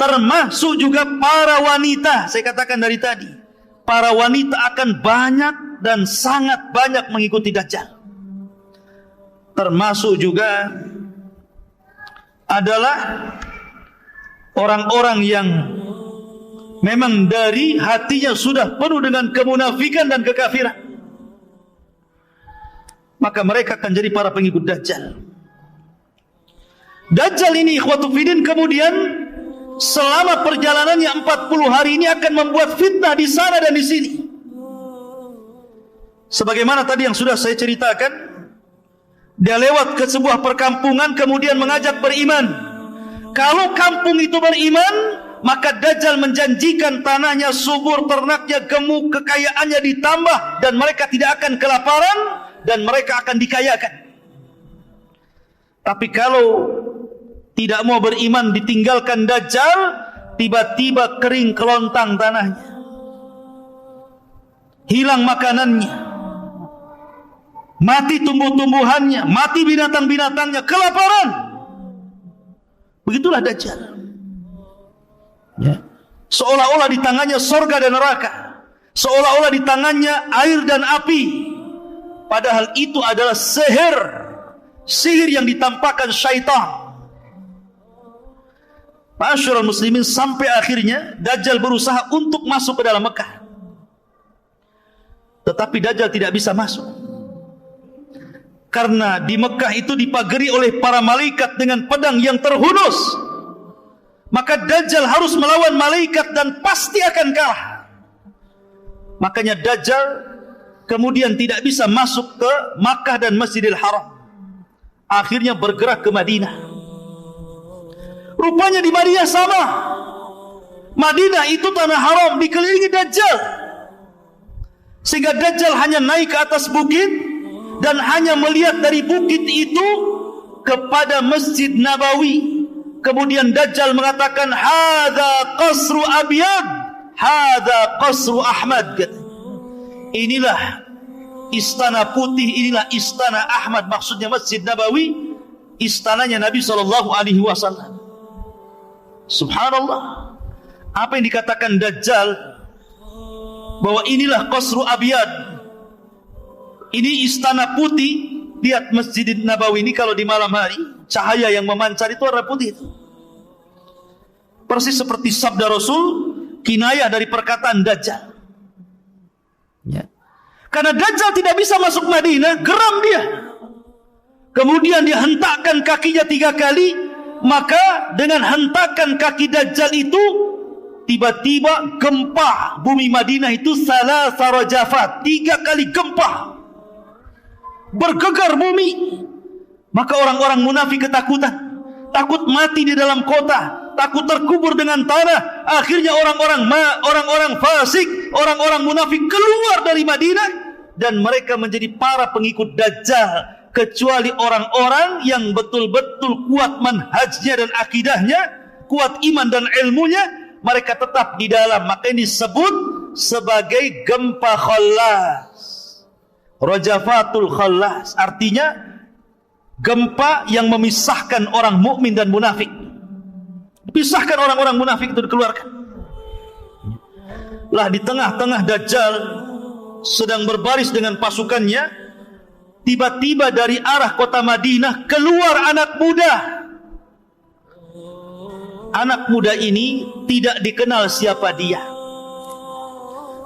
termasuk juga para wanita. Saya katakan dari tadi, para wanita akan banyak dan sangat banyak mengikuti Dajjal. Termasuk juga adalah orang-orang yang memang dari hatinya sudah penuh dengan kemunafikan dan kekafiran. Maka mereka akan jadi para pengikut Dajjal. Dajjal ini ikhwatu fiddin kemudian selama perjalanannya 40 hari ini akan membuat fitnah di sana dan di sini. Sebagaimana tadi yang sudah saya ceritakan, dia lewat ke sebuah perkampungan kemudian mengajak beriman. Kalau kampung itu beriman, maka Dajjal menjanjikan tanahnya subur, ternaknya gemuk, kekayaannya ditambah, dan mereka tidak akan kelaparan dan mereka akan dikayakan. Tapi kalau tidak mau beriman, ditinggalkan Dajjal, tiba-tiba kering kelontang tanahnya, hilang makanannya, mati tumbuh-tumbuhannya, mati binatang-binatangnya, kelaparan. Begitulah Dajjal. Ya. Seolah-olah di tangannya sorga dan neraka, seolah-olah di tangannya air dan api. Padahal itu adalah sihir, sihir yang ditampakkan syaitan. Ma'asyiral muslimin, sampai akhirnya Dajjal berusaha untuk masuk ke dalam Mekah. Tetapi Dajjal tidak bisa masuk. Karena di Mekah itu dipagari oleh para malaikat dengan pedang yang terhunus. Maka Dajjal harus melawan malaikat dan pasti akan kalah. Makanya Dajjal kemudian tidak bisa masuk ke Makkah dan Masjidil Haram. Akhirnya bergerak ke Madinah. Rupanya di Madinah sama. Madinah itu tanah haram, dikelilingi Dajjal. Sehingga Dajjal hanya naik ke atas bukit dan hanya melihat dari bukit itu kepada Masjid Nabawi. Kemudian Dajjal mengatakan, "Hadza qasru Abyad, hadza qasru Ahmad." Inilah istana putih, inilah istana Ahmad. Maksudnya Masjid Nabawi, istananya Nabi SAW. Subhanallah. Apa yang dikatakan Dajjal, bahwa inilah qasru Abyad, ini istana putih. Lihat Masjid Nabawi ini kalau di malam hari, cahaya yang memancar itu warna putih itu. Persis seperti sabda Rasul, kinayah dari perkataan Dajjal. Ya. Karena Dajjal tidak bisa masuk Madinah, geram dia. Kemudian dia hentakkan kakinya 3 kali. Maka dengan hentakan kaki Dajjal itu, tiba-tiba gempa bumi Madinah itu salasa rajafat, 3 kali gempa, bergegar bumi. Maka orang-orang munafik ketakutan, takut mati di dalam kota, takut terkubur dengan tanah. Akhirnya orang-orang fasik, orang-orang munafik keluar dari Madinah, dan mereka menjadi para pengikut Dajjal. Kecuali orang-orang yang betul-betul kuat manhajnya dan akidahnya, kuat iman dan ilmunya, mereka tetap di dalam. Maka ini disebut sebagai gempa khallas, rajafatul khallas. Artinya gempa yang memisahkan orang mukmin dan munafik. Pisahkan orang-orang munafik itu, dikeluarkan. Lah di tengah-tengah Dajjal sedang berbaris dengan pasukannya, tiba-tiba dari arah kota Madinah keluar anak muda. Anak muda ini tidak dikenal siapa dia.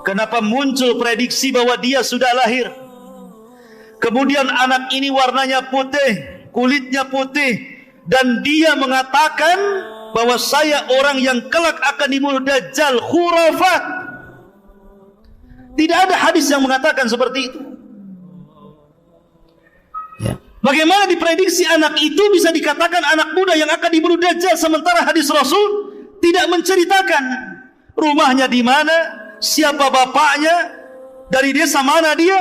Kenapa muncul prediksi bahwa dia sudah lahir? Kemudian anak ini warnanya putih, kulitnya putih, dan dia mengatakan bahwa saya orang yang kelak akan dibunuh Dajjal. Khurafat. Tidak ada hadis yang mengatakan seperti itu. Ya. Bagaimana diprediksi anak itu bisa dikatakan anak muda yang akan dibunuh Dajjal, sementara hadis Rasul tidak menceritakan rumahnya di mana, siapa bapaknya, dari desa mana dia.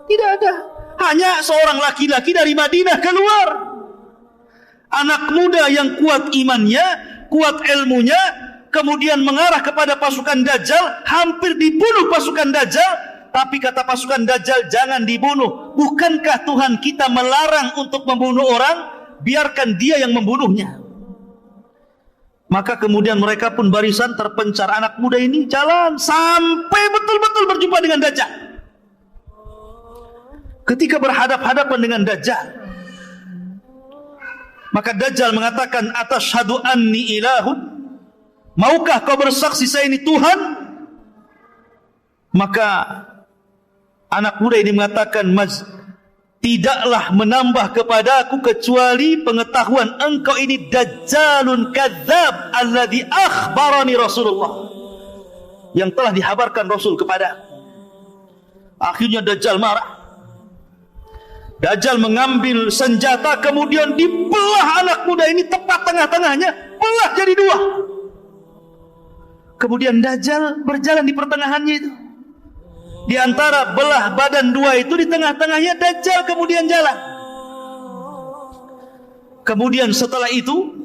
Tidak ada. Hanya seorang laki-laki dari Madinah keluar. Anak muda yang kuat imannya, kuat ilmunya, kemudian mengarah kepada pasukan Dajjal, hampir dibunuh pasukan Dajjal. Tapi kata pasukan Dajjal, jangan dibunuh. Bukankah Tuhan kita melarang untuk membunuh orang? Biarkan dia yang membunuhnya. Maka kemudian mereka pun barisan terpencar. Anak muda ini jalan sampai betul-betul berjumpa dengan Dajjal. Ketika berhadap-hadapan dengan Dajjal, maka Dajjal mengatakan, "Atashhadu anni ilahun?" Maukah kau bersaksi saya ini Tuhan? Maka anak muda ini mengatakan, tidaklah menambah kepadaku kecuali pengetahuan engkau ini Dajjalun kadzab alladhi akhbarani Rasulullah, yang telah dihabarkan Rasul kepada. Akhirnya Dajjal marah. Dajjal mengambil senjata, kemudian dibelah anak muda ini tepat tengah-tengahnya, belah jadi 2. Kemudian Dajjal berjalan di pertengahannya itu. Di antara belah badan 2 itu, di tengah-tengahnya Dajjal kemudian jalan. Kemudian setelah itu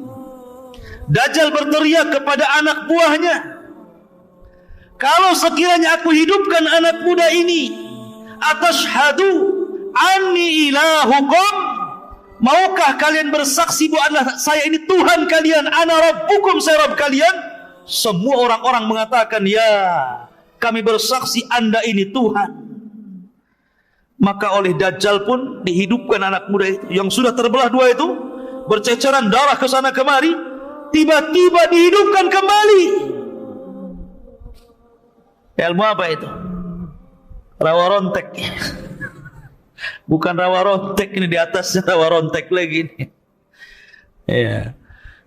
Dajjal berteriak kepada anak buahnya, "Kalau sekiranya aku hidupkan anak muda ini, atashhadu anni ilahukum, maukah kalian bersaksi bahwa saya ini Tuhan kalian, ana rabbukum, saya Rabb kalian?" Semua orang-orang mengatakan, "Ya, kami bersaksi Anda ini Tuhan." Maka oleh Dajjal pun dihidupkan anak muda itu yang sudah terbelah dua itu, berceceran darah ke sana kemari, tiba-tiba dihidupkan kembali. Ilmu apa itu? Rawa rontek. Bukan rawa rontek, ini di atasnya rawa rontek lagi ini. Ya.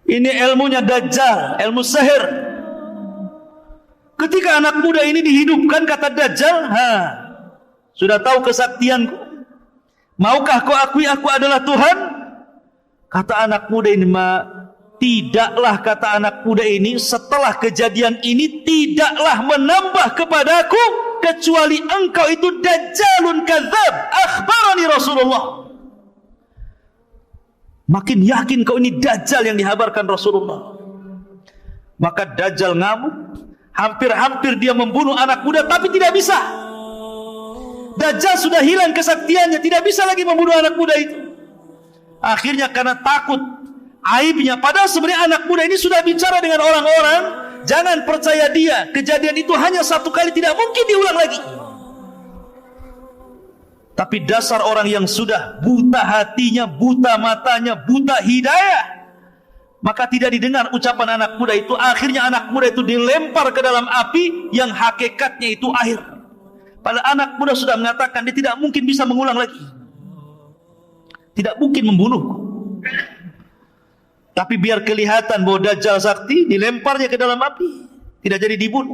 Ini ilmunya Dajjal, ilmu sihir. Ketika anak muda ini dihidupkan, kata Dajjal, sudah tahu kesaktianku? Maukah kau akui aku adalah Tuhan? Kata anak muda ini, tidaklah, kata anak muda ini, setelah kejadian ini tidaklah menambah kepadaku kecuali engkau itu Dajjalun kadzab, akhbarani Rasulullah. Makin yakin kau ini Dajjal yang dihabarkan Rasulullah. Maka Dajjal ngamuk, hampir-hampir dia membunuh anak muda, tapi tidak bisa. Dajjal sudah hilang kesaktiannya, tidak bisa lagi membunuh anak muda itu. Akhirnya karena takut aibnya, padahal sebenarnya anak muda ini sudah bicara dengan orang-orang, jangan percaya dia, kejadian itu hanya satu kali, tidak mungkin diulang lagi. Tapi dasar orang yang sudah buta hatinya, buta matanya, buta hidayah, maka tidak didengar ucapan anak muda itu. Akhirnya anak muda itu dilempar ke dalam api yang hakikatnya itu air. Padahal anak muda sudah mengatakan dia tidak mungkin bisa mengulang lagi, tidak mungkin membunuhku. Tapi biar kelihatan bahwa Dajjal sakti, dilemparnya ke dalam api, tidak jadi dibunuh.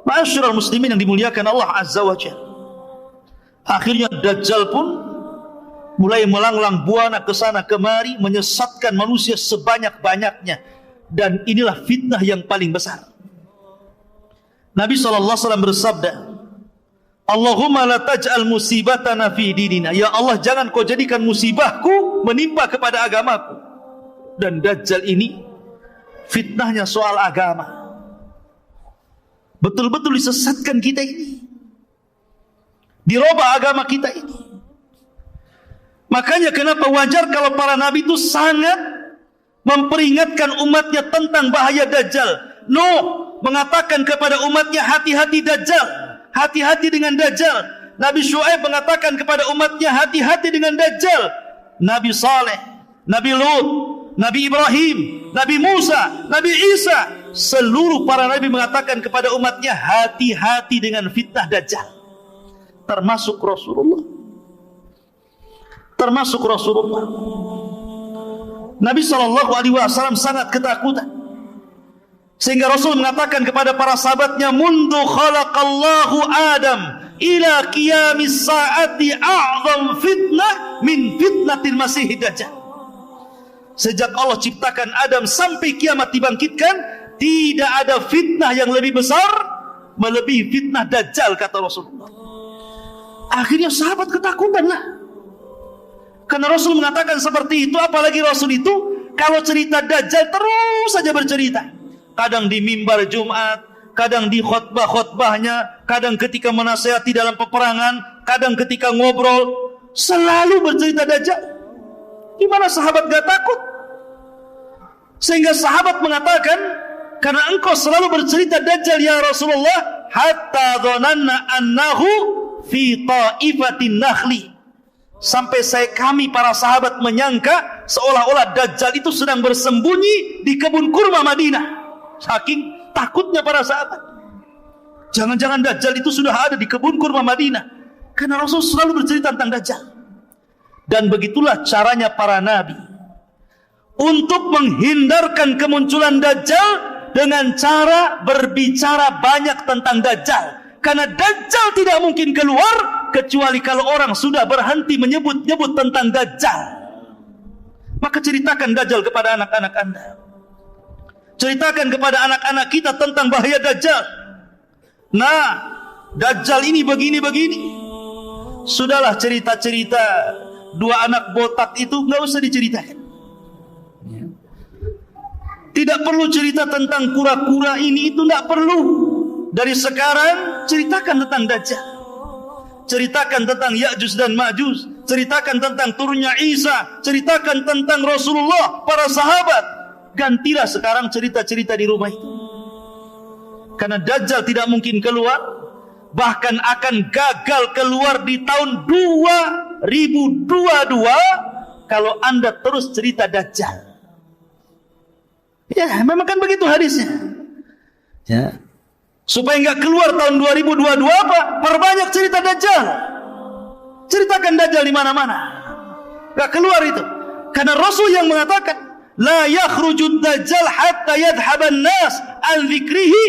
Ma'asyiral muslimin yang dimuliakan Allah Azza wa Jalla. Akhirnya Dajjal pun mulai melanglang buana ke sana kemari, menyesatkan manusia sebanyak-banyaknya. Dan inilah fitnah yang paling besar. Nabi SAW bersabda, Allahumma la taj'al musibatana fi dinina. Ya Allah, jangan kau jadikan musibahku menimpa kepada agamaku. Dan Dajjal ini fitnahnya soal agama. Betul-betul disesatkan kita ini, dirubah agama kita ini. Makanya kenapa wajar kalau para nabi itu sangat memperingatkan umatnya tentang bahaya Dajjal. Nuh mengatakan kepada umatnya, hati-hati Dajjal, hati-hati dengan Dajjal. Nabi Syuaib mengatakan kepada umatnya, hati-hati dengan Dajjal. Nabi Saleh, Nabi Lut, Nabi Ibrahim, Nabi Musa, Nabi Isa, seluruh para nabi mengatakan kepada umatnya, hati-hati dengan fitnah Dajjal. Termasuk Rasulullah. Termasuk Rasulullah. Nabi SAW sangat ketakutan, sehingga Rasul mengatakan kepada para sahabatnya, mundu khalaqallahu Adam ila qiyamis saati a'zam fitnah min fitnatil masih Dajjal. Sejak Allah ciptakan Adam sampai kiamat dibangkitkan, tidak ada fitnah yang lebih besar melebihi fitnah Dajjal, kata Rasulullah. Akhirnya sahabat ketakutanlah, karena Rasul mengatakan seperti itu. Apalagi Rasul itu kalau cerita Dajjal terus saja bercerita. Kadang di mimbar Jumat, kadang di khutbah-khutbahnya, kadang ketika menasihati dalam peperangan, kadang ketika ngobrol, selalu bercerita Dajjal. Gimana sahabat gak takut? Sehingga sahabat mengatakan, karena engkau selalu bercerita Dajjal ya Rasulullah, hatta dhananna annahu fi ta'ifatin nakhli, sampai kami para sahabat menyangka seolah-olah Dajjal itu sedang bersembunyi di kebun kurma Madinah. Saking takutnya para sahabat, jangan-jangan Dajjal itu sudah ada di kebun kurma Madinah, karena Rasul selalu bercerita tentang Dajjal. Dan begitulah caranya para nabi untuk menghindarkan kemunculan Dajjal, dengan cara berbicara banyak tentang Dajjal. Karena Dajjal tidak mungkin keluar kecuali kalau orang sudah berhenti menyebut-nyebut tentang Dajjal. Maka ceritakan Dajjal kepada anak-anak Anda, ceritakan kepada anak-anak kita tentang bahaya Dajjal. Nah, Dajjal ini begini-begini. Sudahlah cerita-cerita dua anak botak itu nggak usah diceritakan. Tidak perlu cerita tentang kura-kura ini itu, nggak perlu. Dari sekarang ceritakan tentang Dajjal, ceritakan tentang Ya'juj dan Ma'juj, ceritakan tentang turunnya Isa, ceritakan tentang Rasulullah, para sahabat. Gantilah sekarang cerita-cerita di rumah itu, karena Dajjal tidak mungkin keluar bahkan akan gagal keluar di tahun 2022 kalau Anda terus cerita Dajjal. Ya, memang kan begitu hadisnya. Ya. Supaya enggak keluar tahun 2022 apa? Perbanyak cerita Dajjal. Ceritakan Dajjal di mana-mana. Enggak keluar itu. Karena Rasul yang mengatakan, la yakhrujud Dajjal hatta yadhhaban nas an dzikrihi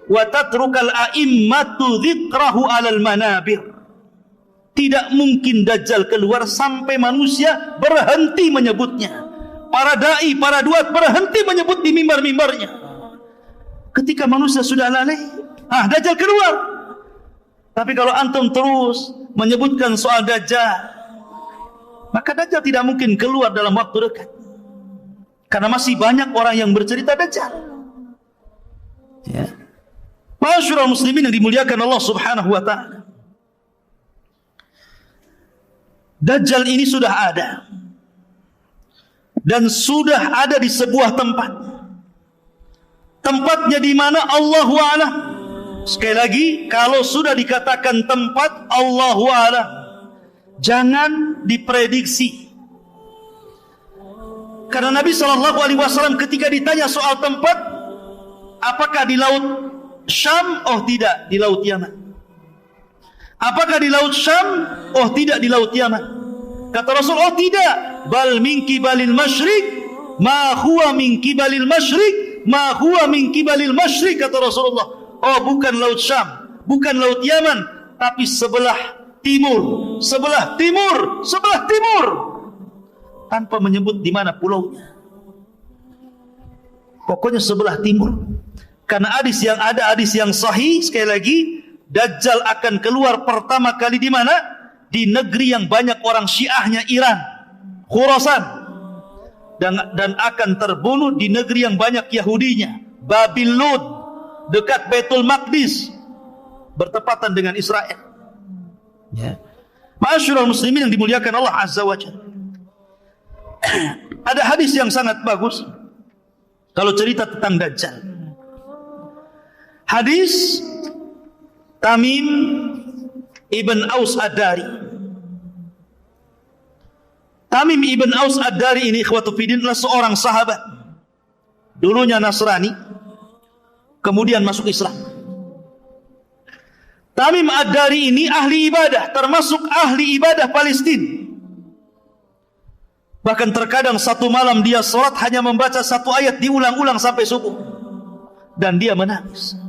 wa tatrukal a'immatu dzikrahu 'alal manabir. Tidak mungkin Dajjal keluar sampai manusia berhenti menyebutnya. Para dai, para duat berhenti menyebut di mimbar-mimbarnya. Ketika manusia sudah lalai, Dajjal keluar. Tapi kalau antum terus menyebutkan soal Dajjal, maka Dajjal tidak mungkin keluar dalam waktu dekat. Karena masih banyak orang yang bercerita Dajjal. Ya. Ma'asyiral muslimin yang dimuliakan Allah Subhanahu wa taala. Dajjal ini sudah ada. Dan sudah ada di sebuah tempat. Tempatnya di mana? Allahu a'lam. Sekali lagi, kalau sudah dikatakan tempat, Allahu a'lam. Jangan diprediksi. Karena Nabi SAW ketika ditanya soal tempat, apakah di laut Syam? Oh tidak, di laut Yaman. Apakah di laut Syam? Oh tidak, di laut Yaman. Kata Rasul, oh tidak, bal min kibalil masyriq, ma huwa min kibalil masyriq, ma huwa min kibalil masyriq, kata Rasulullah. Oh bukan laut Syam, bukan laut Yaman, tapi sebelah timur, sebelah timur, sebelah timur, tanpa menyebut di mana pulaunya. Pokoknya sebelah timur. Karena hadis yang ada, hadis yang sahih, sekali lagi, Dajjal akan keluar pertama kali di mana? Di negeri yang banyak orang Syiahnya, Iran, Khurasan, dan akan terbunuh di negeri yang banyak Yahudinya, Babil Lud, dekat Baitul Maqdis, bertepatan dengan Israel. Ya. Ma'asyiral muslimin yang dimuliakan Allah Azza wa Jalla. Ada hadis yang sangat bagus kalau cerita tentang Dajjal. Hadis Tamim Ibn Aus Ad-Dari. Tamim Ibn Aus Ad-Dari ini, ikhwatu fiddin, adalah seorang sahabat. Dulunya Nasrani, kemudian masuk Islam. Tamim Ad-Dari ini ahli ibadah, termasuk ahli ibadah Palestina. Bahkan terkadang satu malam dia salat hanya membaca satu ayat diulang-ulang sampai subuh. Dan dia menangis.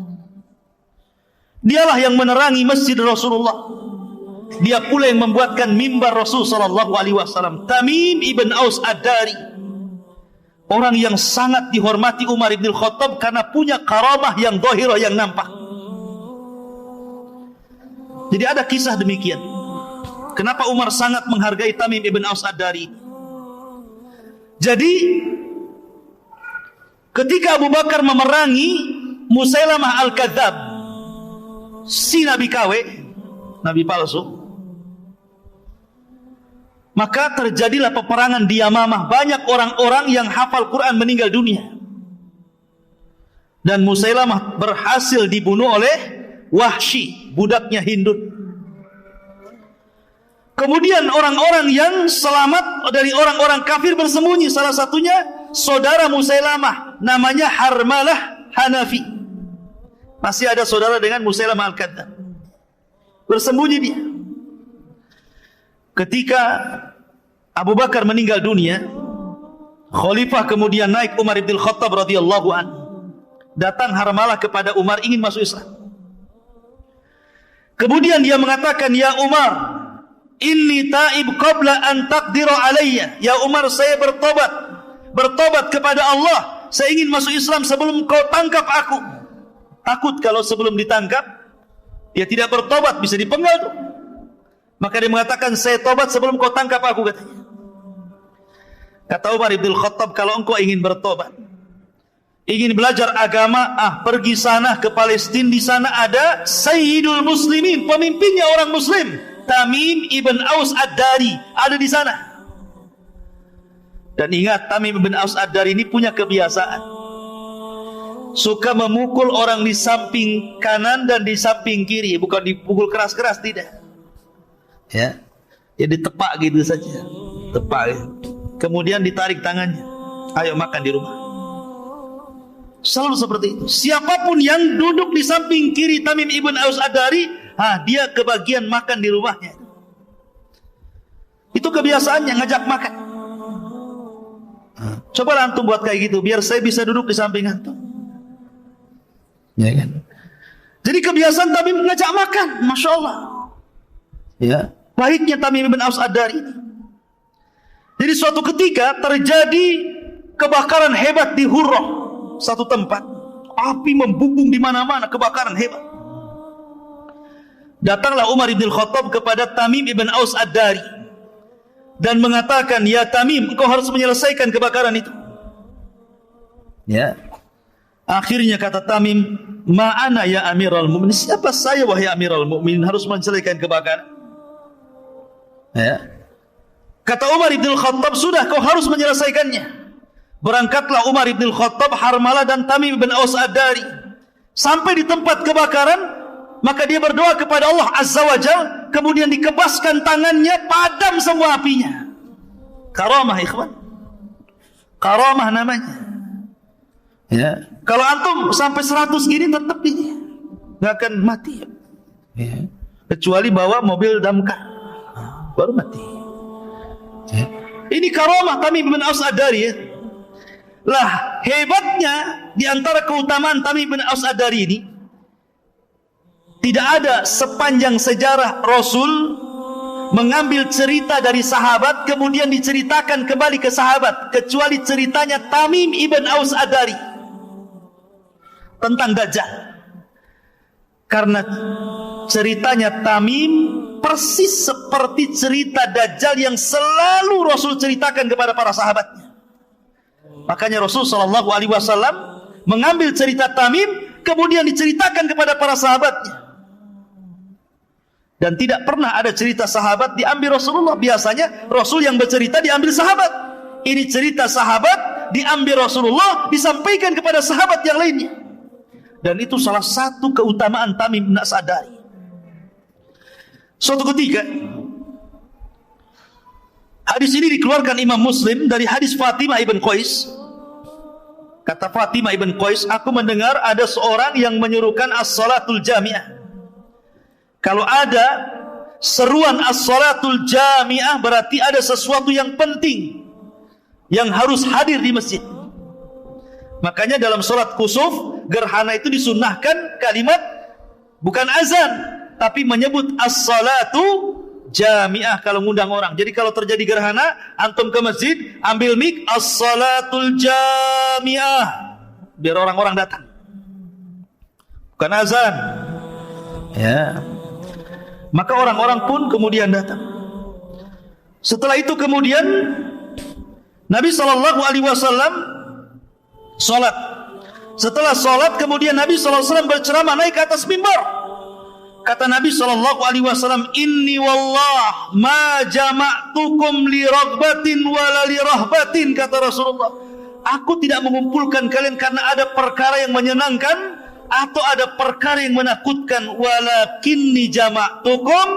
Dialah yang menerangi masjid Rasulullah. Dia pula yang membuatkan mimbar Rasul sallallahu alaihi wasallam. Tamim Ibn Aus Ad-Dari, orang yang sangat dihormati Umar bin Khattab karena punya karamah yang zahirah, yang nampak. Jadi ada kisah demikian. Kenapa Umar sangat menghargai Tamim Ibn Aus Ad-Dari? Jadi ketika Abu Bakar memerangi Musailamah Al-Kadzab, si Nabi KW, Nabi palsu, maka terjadilah peperangan di Yamamah. Banyak orang-orang yang hafal Quran meninggal dunia. Dan Musailamah berhasil dibunuh oleh Wahsy, budaknya Hindun. Kemudian orang-orang yang selamat dari orang-orang kafir bersembunyi. Salah satunya saudara Musailamah, namanya Harmalah Hanafi. Masih ada saudara dengan Musailamah Al-Kadzab, bersembunyi dia. Ketika Abu Bakar meninggal dunia, khalifah kemudian naik Umar bin Khattab radhiyallahu anhu. Datang Harmalah kepada Umar ingin masuk Islam. Kemudian dia mengatakan, ya Umar, inni taib qabla an taqdiru alayya. Ya Umar, saya bertobat kepada Allah. Saya ingin masuk Islam sebelum kau tangkap aku. Takut kalau sebelum ditangkap dia tidak bertobat, bisa dipenggal tuh. Maka dia mengatakan, saya tobat sebelum kau tangkap aku, katanya. Kata Umar bin Khattab, kalau engkau ingin bertobat, ingin belajar agama, pergi sana ke Palestina. Di sana ada Sayyidul Muslimin, pemimpinnya orang Muslim, Tamim Ibn Aus Ad-Dari, ada di sana. Dan ingat, Tamim Ibn Aus Ad-Dari ini punya kebiasaan. suka memukul orang di samping kanan dan di samping kiri, bukan dipukul keras-keras, tidak. Ya, ditepak gitu saja, tepak. Kemudian ditarik tangannya, ayo makan di rumah. Selalu seperti itu. Siapapun yang duduk di samping kiri Tamim ibn Aus Ad-Dari, dia kebagian makan di rumahnya. Itu kebiasaannya, ngajak makan. Coba antum buat kayak gitu, biar saya bisa duduk di samping antum. Ya kan? Jadi kebiasaan Tamim ngajak makan, Masya Allah. Ya, baiknya Tamim ibn Aus Ad-Dari ini. Jadi suatu ketika terjadi kebakaran hebat di Hurrah, satu tempat. Api membumbung di mana-mana, kebakaran hebat. Datanglah Umar ibn Khattab kepada Tamim ibn Aus Ad-Dari dan mengatakan, ya Tamim, engkau harus menyelesaikan kebakaran itu. Ya. Akhirnya kata Tamim, ma'ana ya Amirul Mu'minin, siapa saya wahai Amirul Mu'minin harus menyelesaikan kebakaran? Ya. Kata Umar ibn Khattab, sudah, kau harus menyelesaikannya. Berangkatlah Umar ibn Khattab, Harmalah dan Tamim ibn Aus Ad-Dari. Sampai di tempat kebakaran, maka dia berdoa kepada Allah Azza wa Jal, kemudian dikebaskan tangannya, padam semua apinya. Karamah, ikhwan. Karamah namanya. Ya. Kalau antum sampai 100 gini tetap ini nggak akan mati. Ya. Kecuali bawa mobil damkar, baru mati. Ya. Ini karamah Tamim bin Aus Ad-Dari. Ya. Lah hebatnya di antara keutamaan Tamim bin Aus Ad-Dari ini, tidak ada sepanjang sejarah Rasul mengambil cerita dari sahabat kemudian diceritakan kembali ke sahabat, kecuali ceritanya Tamim ibn Aus Ad-Dari tentang Dajjal. Karena ceritanya Tamim persis seperti cerita Dajjal yang selalu Rasul ceritakan kepada para sahabatnya. Makanya Rasul SAW mengambil cerita Tamim kemudian diceritakan kepada para sahabatnya. Dan tidak pernah ada cerita sahabat diambil Rasulullah. Biasanya Rasul yang bercerita diambil sahabat. Ini cerita sahabat diambil Rasulullah, disampaikan kepada sahabat yang lainnya. Dan itu salah satu keutamaan Tamim bin Aus Ad-Dari. Suatu ketika, hadis ini dikeluarkan Imam Muslim dari hadis Fatimah ibn Qais. Kata Fatimah ibn Qais, aku mendengar ada seorang yang menyuruhkan as-salatul jami'ah. Kalau ada seruan as-salatul jami'ah, berarti ada sesuatu yang penting yang harus hadir di masjid. Makanya dalam sholat kusuf, gerhana itu disunnahkan kalimat bukan azan, tapi menyebut as-salatu jami'ah kalau ngundang orang. Jadi kalau terjadi gerhana, antum ke masjid, ambil mic, as-salatul jami'ah, biar orang-orang datang. Bukan azan. Ya. Maka orang-orang pun kemudian datang. Setelah itu kemudian Nabi SAW sholat. Setelah sholat kemudian Nabi SAW berceramah naik ke atas mimbar. Kata Nabi SAW, inni wallah ma jama'tukum li raghbatin wala li rahbatin. Kata Rasulullah, aku tidak mengumpulkan kalian karena ada perkara yang menyenangkan atau ada perkara yang menakutkan, walakinni jama'tukum,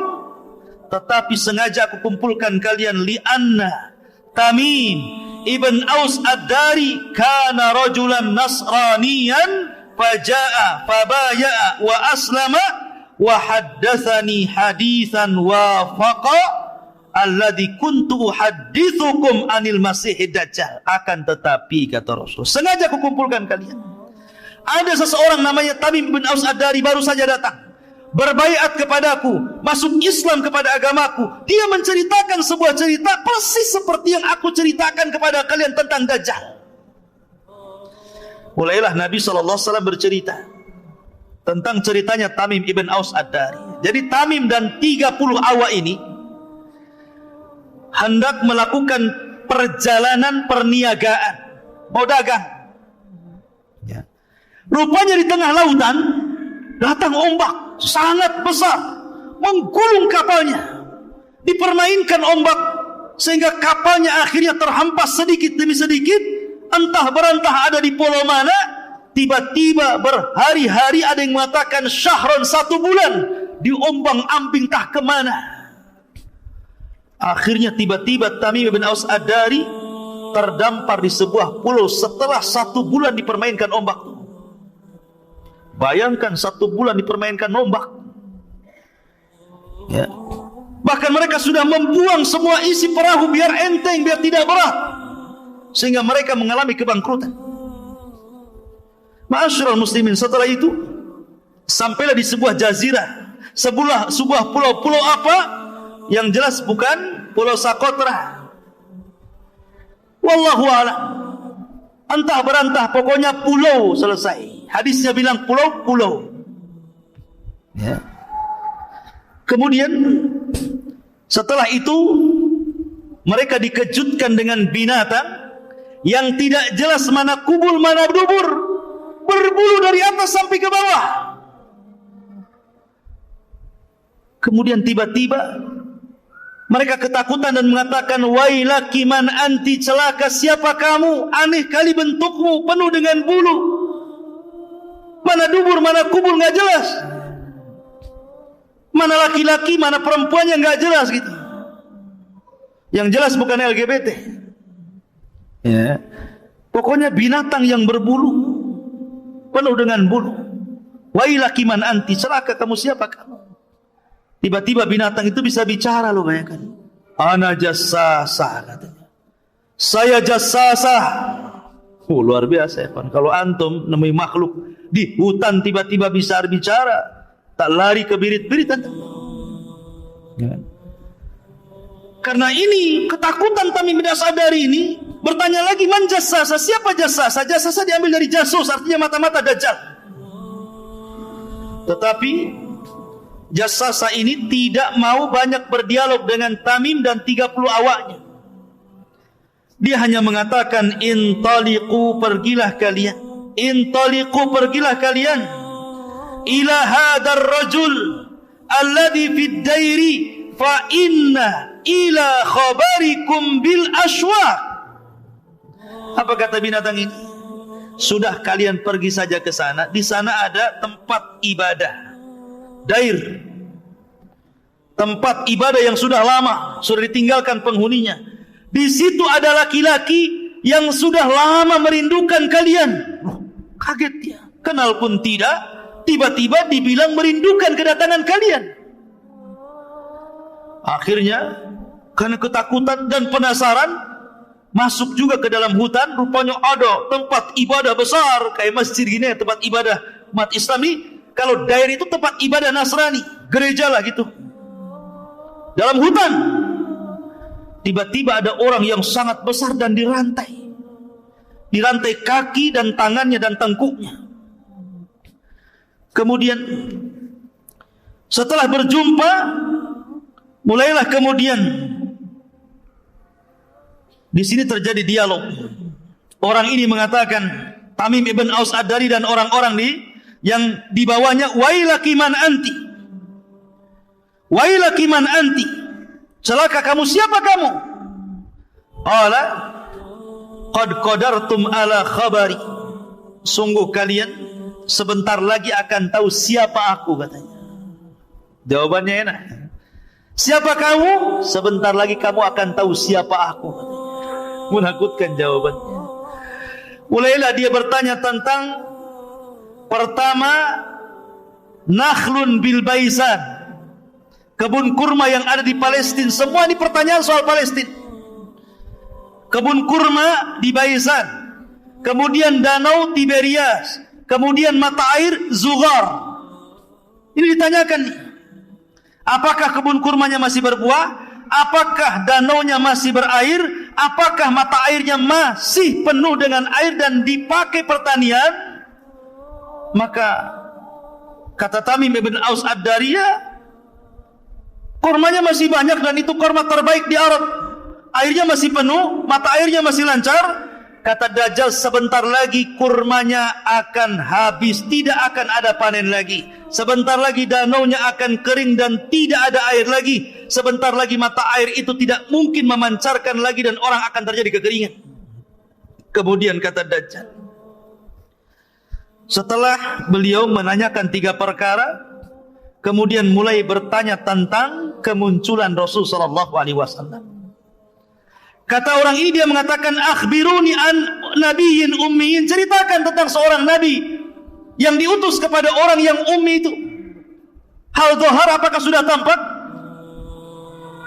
tetapi sengaja aku kumpulkan kalian, li'anna Tamim ibn Aus Ad-Dari kana rajulan nasraniyan faja'a fabaya'a wa aslama wa haddatsani haditsan wafaqa alladzi kuntu uhadditsukum anil masihid dajjal. Akan tetapi kata Rasul, sengaja aku kumpulkan kalian. Ada seseorang namanya Tamim bin Aus Ad-Dari baru saja datang, berbaiat kepadaku, masuk Islam kepada agamaku. Dia menceritakan sebuah cerita persis seperti yang aku ceritakan kepada kalian tentang Dajjal. Mulailah Nabi SAW bercerita tentang ceritanya Tamim ibn Aus Ad-Dari. Jadi Tamim dan 30 awak ini hendak melakukan perjalanan perniagaan, mau dagang. Rupanya di tengah lautan datang ombak sangat besar, menggulung kapalnya. Dipermainkan ombak sehingga kapalnya akhirnya terhempas sedikit demi sedikit, entah berantah ada di pulau mana. tiba-tiba berhari-hari ada yang mengatakan syahron 1 bulan, diombang-ambing tah kemana. Akhirnya tiba-tiba Tamim bin Aus Ad-Dari terdampar di sebuah pulau setelah 1 bulan dipermainkan ombak. Bayangkan 1 bulan dipermainkan ombak. Ya. Bahkan mereka sudah membuang semua isi perahu biar enteng, biar tidak berat, sehingga mereka mengalami kebangkrutan. Ma'asyiral muslimin, setelah itu sampailah di sebuah jazirah, sebuah pulau apa? Yang jelas bukan Pulau Socotra. Wallahu a'lam. Entah berantah, pokoknya pulau, selesai. Hadisnya bilang pulau. Ya. Kemudian setelah itu mereka dikejutkan dengan binatang yang tidak jelas mana kubul mana dubur, berbulu dari atas sampai ke bawah. Kemudian tiba-tiba mereka ketakutan dan mengatakan, wailaki man anti, celaka siapa kamu, aneh kali bentukmu, penuh dengan bulu, mana dubur mana kubul nggak jelas, mana laki-laki mana perempuannya nggak jelas gitu. Yang jelas bukan LGBT. Ya. Pokoknya binatang yang berbulu, penuh dengan bulu. Wailaki man anti, celaka kamu siapa kamu. Tiba-tiba binatang itu bisa bicara, loh, bayangkan. Ana jassasah, katanya. Saya jassasah. Luar biasa ya, Pak. Kalau antum nemui makhluk di hutan tiba-tiba bisa bicara, tak lari ke birit-biritan. Ya. Karena ini ketakutan Tamim bin Aus Ad-Dari ini bertanya lagi, man jassasah, siapa jassasah? Jassasah diambil dari jasus, artinya mata-mata dajjal. Tetapi jassasah ini tidak mau banyak berdialog dengan Tamim dan 30 awaknya. Dia hanya mengatakan, intaliqu, pergilah kalian. Intaliqu, pergilah kalian. Ila hadar rajul alladhi fid dairi fa inna ila khabarikum bil aswaq. Apa kata binatang ini? Sudah, kalian pergi saja ke sana. Di sana ada tempat ibadah, dair, tempat ibadah yang sudah lama, sudah ditinggalkan penghuninya. Di situ ada laki-laki yang sudah lama merindukan kalian. Kaget dia, kenal pun tidak, tiba-tiba dibilang merindukan kedatangan kalian. Akhirnya karena ketakutan dan penasaran, masuk juga ke dalam hutan. Rupanya ada tempat ibadah besar, kayak masjid gini, tempat ibadah umat Islam ini. Kalau dair itu tempat ibadah Nasrani, gereja lah gitu. Dalam hutan, tiba-tiba ada orang yang sangat besar dan dirantai kaki dan tangannya dan tengkuknya. Kemudian setelah berjumpa, mulailah kemudian di sini terjadi dialog. Orang ini mengatakan, Tamim ibn Aus Ad-Dari dan orang-orang yang di bawahnya, wailaki man anti, wailaki man anti, celaka kamu, siapa kamu? Qala qad qadartum ala khabari, sungguh kalian sebentar lagi akan tahu siapa aku, katanya. Jawabannya enak. Siapa kamu? Sebentar lagi kamu akan tahu siapa aku, katanya. Menakutkan jawabannya. Mulailah dia bertanya tentang, pertama, nakhlun bil baisan, kebun kurma yang ada di Palestina. Semua ini pertanyaan soal Palestina. Kebun kurma di Baisan, kemudian danau Tiberias, kemudian mata air Zughar. Ini ditanyakan nih. Apakah kebun kurmanya masih berbuah? Apakah danaunya masih berair? Apakah mata airnya masih penuh dengan air dan dipakai pertanian? Maka kata Tamim ibn Aus Ad-Dari, kurmanya masih banyak dan itu kurma terbaik di Arab. Airnya masih penuh, mata airnya masih lancar. Kata Dajjal, sebentar lagi kurmanya akan habis, tidak akan ada panen lagi. Sebentar lagi danaunya akan kering dan tidak ada air lagi. Sebentar lagi mata air itu tidak mungkin memancarkan lagi dan orang akan terjadi kekeringan. Kemudian kata Dajjal, Setelah beliau menanyakan 3 perkara, kemudian mulai bertanya tentang kemunculan Rasul sallallahu alaihi wasallam. Kata orang ini, dia mengatakan, akhbiruni an nabiyyin ummiyin, ceritakan tentang seorang nabi yang diutus kepada orang yang ummi itu. Hal dhahar, apakah sudah tampak?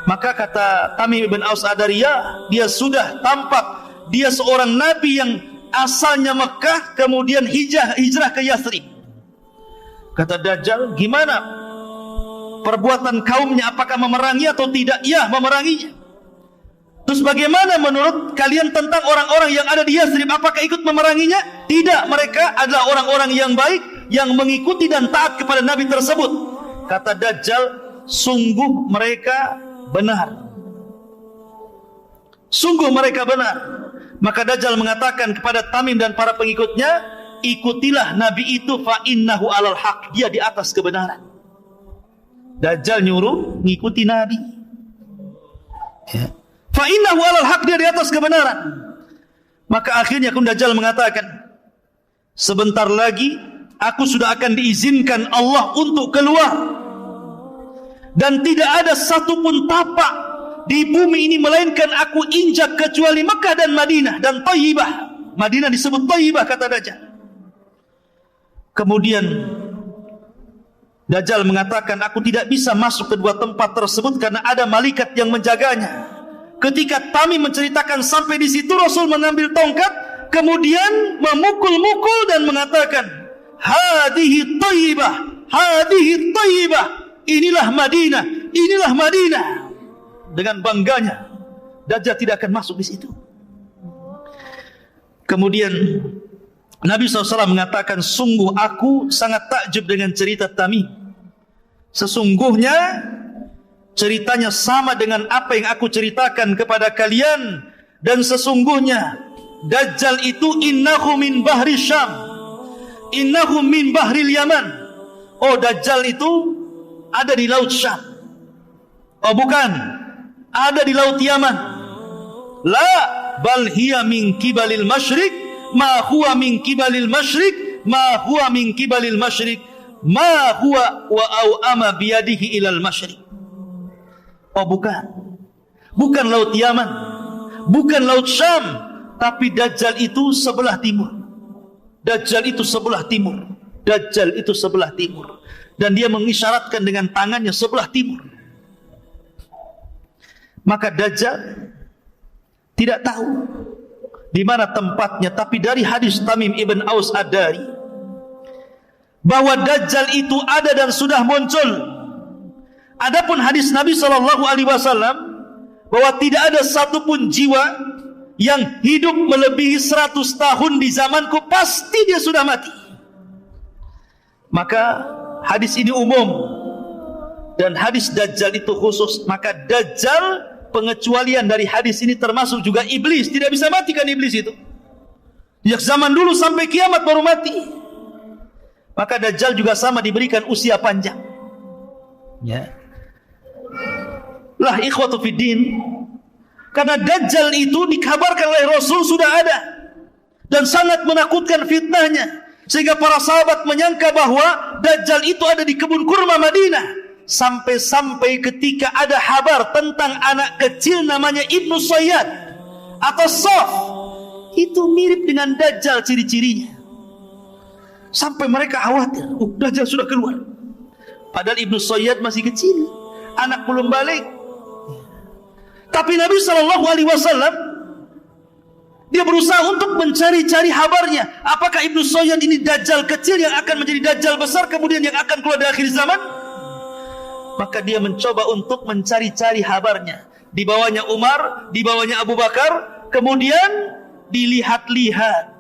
Maka kata Tamim ibn Aus Ad-Dariyah, dia sudah tampak. Dia seorang nabi yang asalnya Mekah, kemudian hijrah ke Yathrib. Kata Dajjal, gimana perbuatan kaumnya, apakah memerangi atau tidak? Ya, memeranginya. Terus bagaimana menurut kalian tentang orang-orang yang ada di Yathrib? Apakah ikut memeranginya? Tidak, mereka adalah orang-orang yang baik, yang mengikuti dan taat kepada Nabi tersebut. Kata Dajjal, sungguh mereka benar. Sungguh mereka benar. Maka Dajjal mengatakan kepada Tamim dan para pengikutnya, ikutilah Nabi itu, fa innahu alal haq, dia di atas kebenaran. Dajjal nyuruh ngikuti Nabi, ya. Fa innahu alal haq, dia di atas kebenaran. Maka akhirnya Dajjal mengatakan, sebentar lagi aku sudah akan diizinkan Allah untuk keluar, dan tidak ada satupun tapak di bumi ini melainkan aku injak kecuali Mekah dan Madinah dan Thayyibah. Madinah disebut Thayyibah, kata Dajjal. Kemudian Dajjal mengatakan, aku tidak bisa masuk ke 2 tempat tersebut karena ada malaikat yang menjaganya. Ketika Tamim menceritakan sampai di situ, Rasul mengambil tongkat, kemudian memukul-mukul dan mengatakan, hadihi Thayyibah, hadihi Thayyibah, inilah Madinah, inilah Madinah. Dengan bangganya, Dajjal tidak akan masuk di situ. Kemudian Nabi SAW mengatakan, sungguh aku sangat takjub dengan cerita Tamim. Sesungguhnya ceritanya sama dengan apa yang aku ceritakan kepada kalian, dan sesungguhnya Dajjal itu innahu min bahri Syam, innahu min bahril Yaman. Oh, Dajjal itu ada di laut Syam. Oh bukan, ada di laut Yaman. La bal hiya min kibalil masyriq, ma huwa min kibalil masyriq, ma huwa min kibalil masyriq, ma huwa wa aw'ama biyadihi ilal masyriq. Oh bukan, bukan laut Yaman, bukan laut Syam, tapi Dajjal itu sebelah timur. Dajjal itu sebelah timur. Dajjal itu sebelah timur. Dan dia mengisyaratkan dengan tangannya sebelah timur. Maka Dajjal tidak tahu di mana tempatnya, tapi dari hadis Tamim ibn Aus Ad-Dari bahwa Dajjal itu ada dan sudah muncul. Adapun hadis Nabi SAW bahwa tidak ada satupun jiwa yang hidup melebihi 100 tahun di zamanku, pasti dia sudah mati. Maka hadis ini umum, dan hadis Dajjal itu khusus. Maka Dajjal, pengecualian dari hadis ini termasuk juga iblis. Tidak bisa mati kan iblis itu, sejak zaman dulu sampai kiamat baru mati. Maka Dajjal juga sama, diberikan usia panjang, ya. Lah ikhwatu fiddin, karena Dajjal itu dikabarkan oleh Rasul sudah ada dan sangat menakutkan fitnahnya, sehingga para sahabat menyangka bahwa Dajjal itu ada di kebun kurma Madinah. Sampai-sampai ketika ada kabar tentang anak kecil namanya Ibnu Sayyad atau Saf, itu mirip dengan Dajjal ciri-cirinya, sampai mereka khawatir, Dajjal sudah keluar. Padahal Ibnu Sayyad masih kecil, anak belum balik. Tapi Nabi SAW dia berusaha untuk mencari-cari kabarnya. Apakah Ibnu Sayyad ini Dajjal kecil yang akan menjadi Dajjal besar, kemudian yang akan keluar di akhir zaman? Maka dia mencoba untuk mencari-cari kabarnya. Di bawahnya Umar, di bawahnya Abu Bakar, kemudian dilihat-lihat.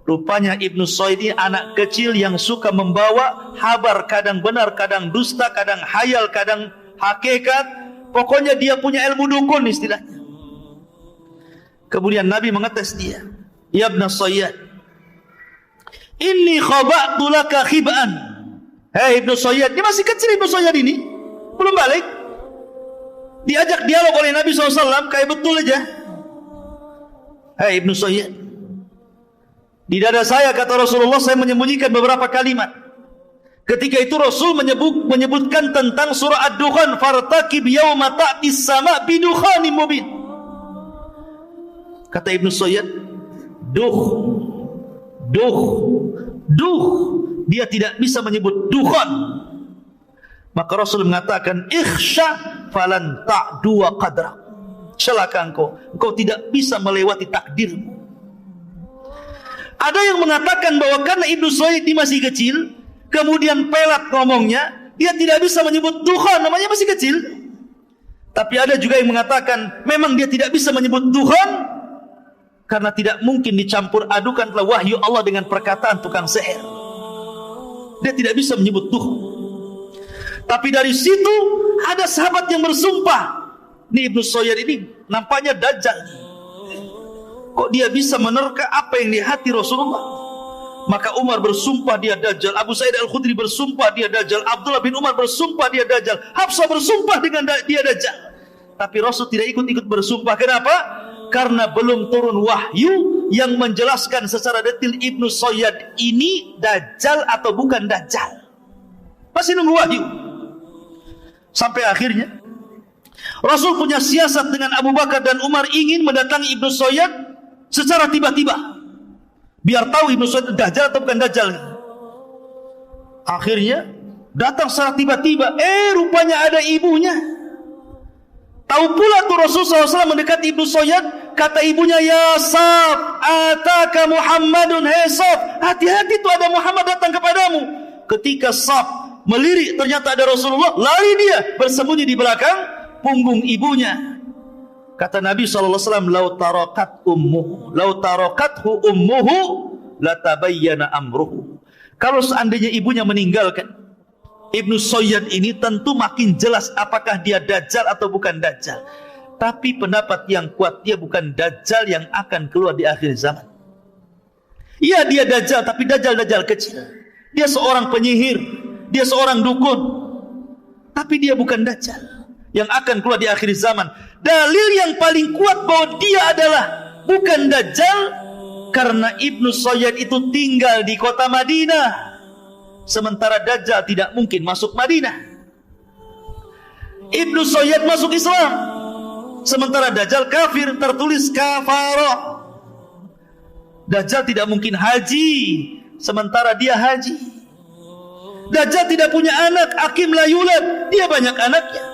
Rupanya Ibnu Sayyad ini anak kecil yang suka membawa kabar, kadang benar, kadang dusta, kadang hayal, kadang hakikat. Pokoknya dia punya ilmu dukun istilahnya. Kemudian Nabi mengetes dia, ya Ibnu Sayyad, inni khaba'tu laka khib'an. Hei Ibnu Sayyad, dia masih kecil Ibnu Sayyad ini, belum balik. Diajak dialog oleh Nabi SAW, kayak betul aja. Hei Ibnu Sayyad, Di dada saya, kata Rasulullah, saya menyembunyikan beberapa kalimat. Ketika itu Rasul menyebutkan tentang surah Ad-Dukhan, fartaqib yauma ta'tis sama' bidukhanin mubin. Kata Ibnu Sayyid, duh. Dia tidak bisa menyebut dukhan. Maka Rasul mengatakan, ikhsha falan ta'du wa qadra. Celaka engkau tidak bisa melewati takdirmu. Ada yang mengatakan bahwa karena Ibnu Sayyid ini masih kecil, kemudian pelat ngomongnya, dia tidak bisa menyebut dukhan, namanya masih kecil. Tapi ada juga yang mengatakan memang dia tidak bisa menyebut dukhan karena tidak mungkin dicampur adukan wahyu Allah dengan perkataan tukang sihir. Dia tidak bisa menyebut dukhan. Tapi dari situ ada sahabat yang bersumpah, ini Ibnu Sayyid ini nampaknya dajjal. Kok dia bisa menerka apa yang di hati Rasulullah? Maka Umar bersumpah dia dajjal, Abu Sa'id Al-Khudri bersumpah dia dajjal, Abdullah bin Umar bersumpah dia dajjal, Hafsah bersumpah dengan dia dajjal. Tapi Rasul tidak ikut-ikut bersumpah. Kenapa? Karena belum turun wahyu yang menjelaskan secara detail Ibnu Sayyid ini dajjal atau bukan dajjal. Masih nunggu wahyu. Sampai akhirnya Rasul punya siasat dengan Abu Bakar dan Umar, ingin mendatangi Ibnu Sayyid secara tiba-tiba, biar tahu Ibnu Sayyid dajjal atau bukan dajjal. Akhirnya datang secara tiba-tiba, rupanya ada ibunya. Tahu pula tuh Rasulullah SAW mendekati Ibnu Sayyid, kata ibunya, ya Saf, ataka Muhammadun, hei Saf, hati-hati tuh ada Muhammad datang kepadamu. Ketika Saf melirik, ternyata ada Rasulullah, lari dia bersembunyi di belakang punggung ibunya. Kata Nabi SAW, lau tarakathu ummuhu latabayyana amruhu. Kalau seandainya ibunya meninggalkan Ibnu Sayyid ini, tentu makin jelas apakah dia dajjal atau bukan dajjal. Tapi pendapat yang kuat, dia bukan dajjal yang akan keluar di akhir zaman. Iya, dia dajjal, tapi dajjal kecil. Dia seorang penyihir, dia seorang dukun, tapi dia bukan dajjal yang akan keluar di akhir zaman. Dalil yang paling kuat bahwa dia adalah bukan dajjal, karena Ibnu Sayyid itu tinggal di kota Madinah, sementara dajjal tidak mungkin masuk Madinah. Ibnu Sayyid masuk Islam, sementara dajjal kafir, tertulis kafara. Dajjal tidak mungkin haji, sementara dia haji. Dajjal tidak punya anak, akim la yulad, dia banyak anaknya.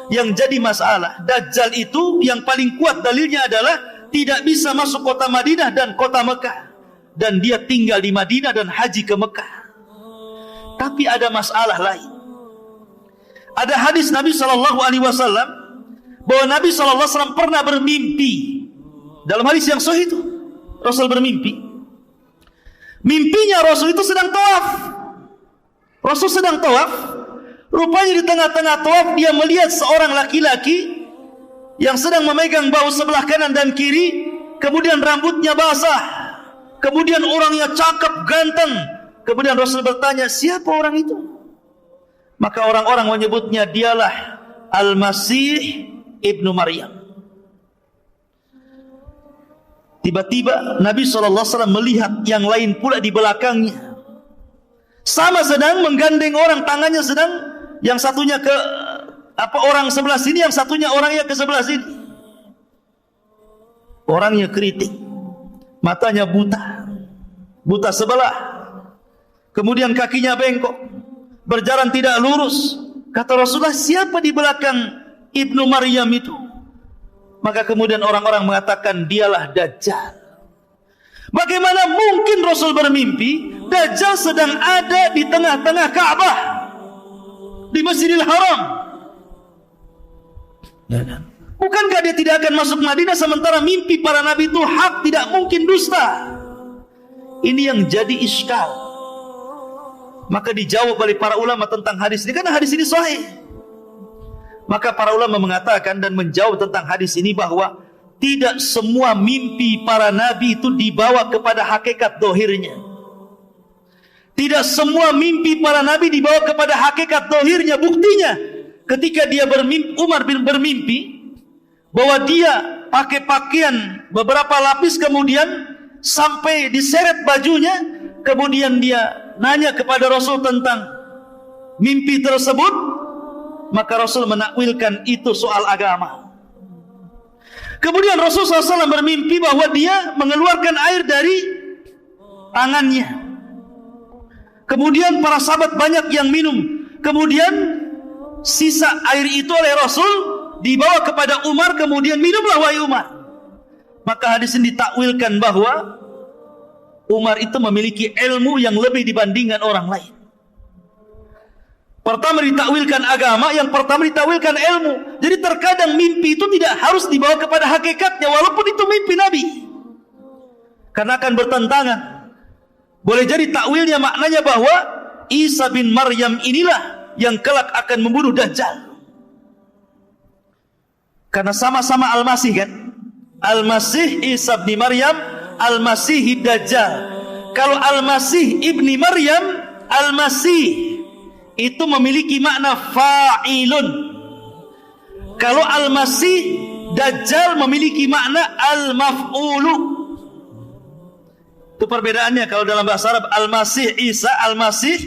Yang jadi masalah, dajjal itu yang paling kuat dalilnya adalah tidak bisa masuk kota Madinah dan kota Mekah, dan dia tinggal di Madinah dan haji ke Mekah. Tapi ada masalah lain. Ada hadis Nabi SAW bahwa Nabi SAW pernah bermimpi. Dalam hadis yang sahih itu Rasul bermimpi. Mimpinya Rasul itu sedang tawaf. Rasul sedang tawaf. Rupanya di tengah-tengah tawaf dia melihat seorang laki-laki yang sedang memegang bahu sebelah kanan dan kiri, kemudian rambutnya basah, kemudian orangnya cakep, ganteng. Kemudian Rasul bertanya, siapa orang itu? Maka orang-orang menyebutnya dialah Al-Masih Ibnu Maryam. Tiba-tiba Nabi SAW melihat yang lain pula di belakangnya, sama sedang menggandeng orang, tangannya sedang, yang satunya ke orang sebelah sini, yang satunya orangnya ke sebelah sini. Orangnya keriting, matanya buta sebelah, kemudian kakinya bengkok, berjalan tidak lurus. Kata Rasulullah, siapa di belakang Ibnu Maryam itu? Maka kemudian orang-orang mengatakan dialah Dajjal. Bagaimana mungkin Rasul bermimpi Dajjal sedang ada di tengah-tengah Ka'bah, di Masjidil Haram? Bukankah dia tidak akan masuk Madinah, sementara mimpi para nabi itu hak, tidak mungkin dusta? Ini yang jadi iskal. Maka dijawab oleh para ulama tentang hadis ini, karena hadis ini sahih. Maka para ulama mengatakan dan menjawab tentang hadis ini bahwa tidak semua mimpi para nabi itu dibawa kepada hakikat dohirnya. Tidak semua mimpi para nabi dibawa kepada hakikat dohirnya. Buktinya ketika dia bermimpi, Umar bin bermimpi bahwa dia pakai pakaian beberapa lapis, kemudian sampai diseret bajunya. Kemudian dia nanya kepada Rasul tentang mimpi tersebut, maka Rasul menakwilkan itu soal agama. Kemudian Rasul SAW bermimpi bahwa dia mengeluarkan air dari tangannya. Kemudian para sahabat banyak yang minum. Kemudian sisa air itu oleh Rasul dibawa kepada Umar, kemudian minumlah wahai Umar. Maka hadis ini ditakwilkan bahwa Umar itu memiliki ilmu yang lebih dibandingkan orang lain. Pertama ditakwilkan agama, yang pertama ditakwilkan ilmu. Jadi terkadang mimpi itu tidak harus dibawa kepada hakikatnya, walaupun itu mimpi Nabi, karena akan bertentangan. Boleh jadi takwilnya maknanya bahwa Isa bin Maryam inilah yang kelak akan membunuh Dajjal. Karena sama-sama Al-Masih kan? Al-Masih Isa bin Maryam, Al-Masih Dajjal. Kalau Al-Masih ibni Maryam, Al-Masih itu memiliki makna fa'ilun. Kalau Al-Masih Dajjal memiliki makna Al-Maf'ulu. Itu perbedaannya. Kalau dalam bahasa Arab Al-Masih Isa, Al-Masih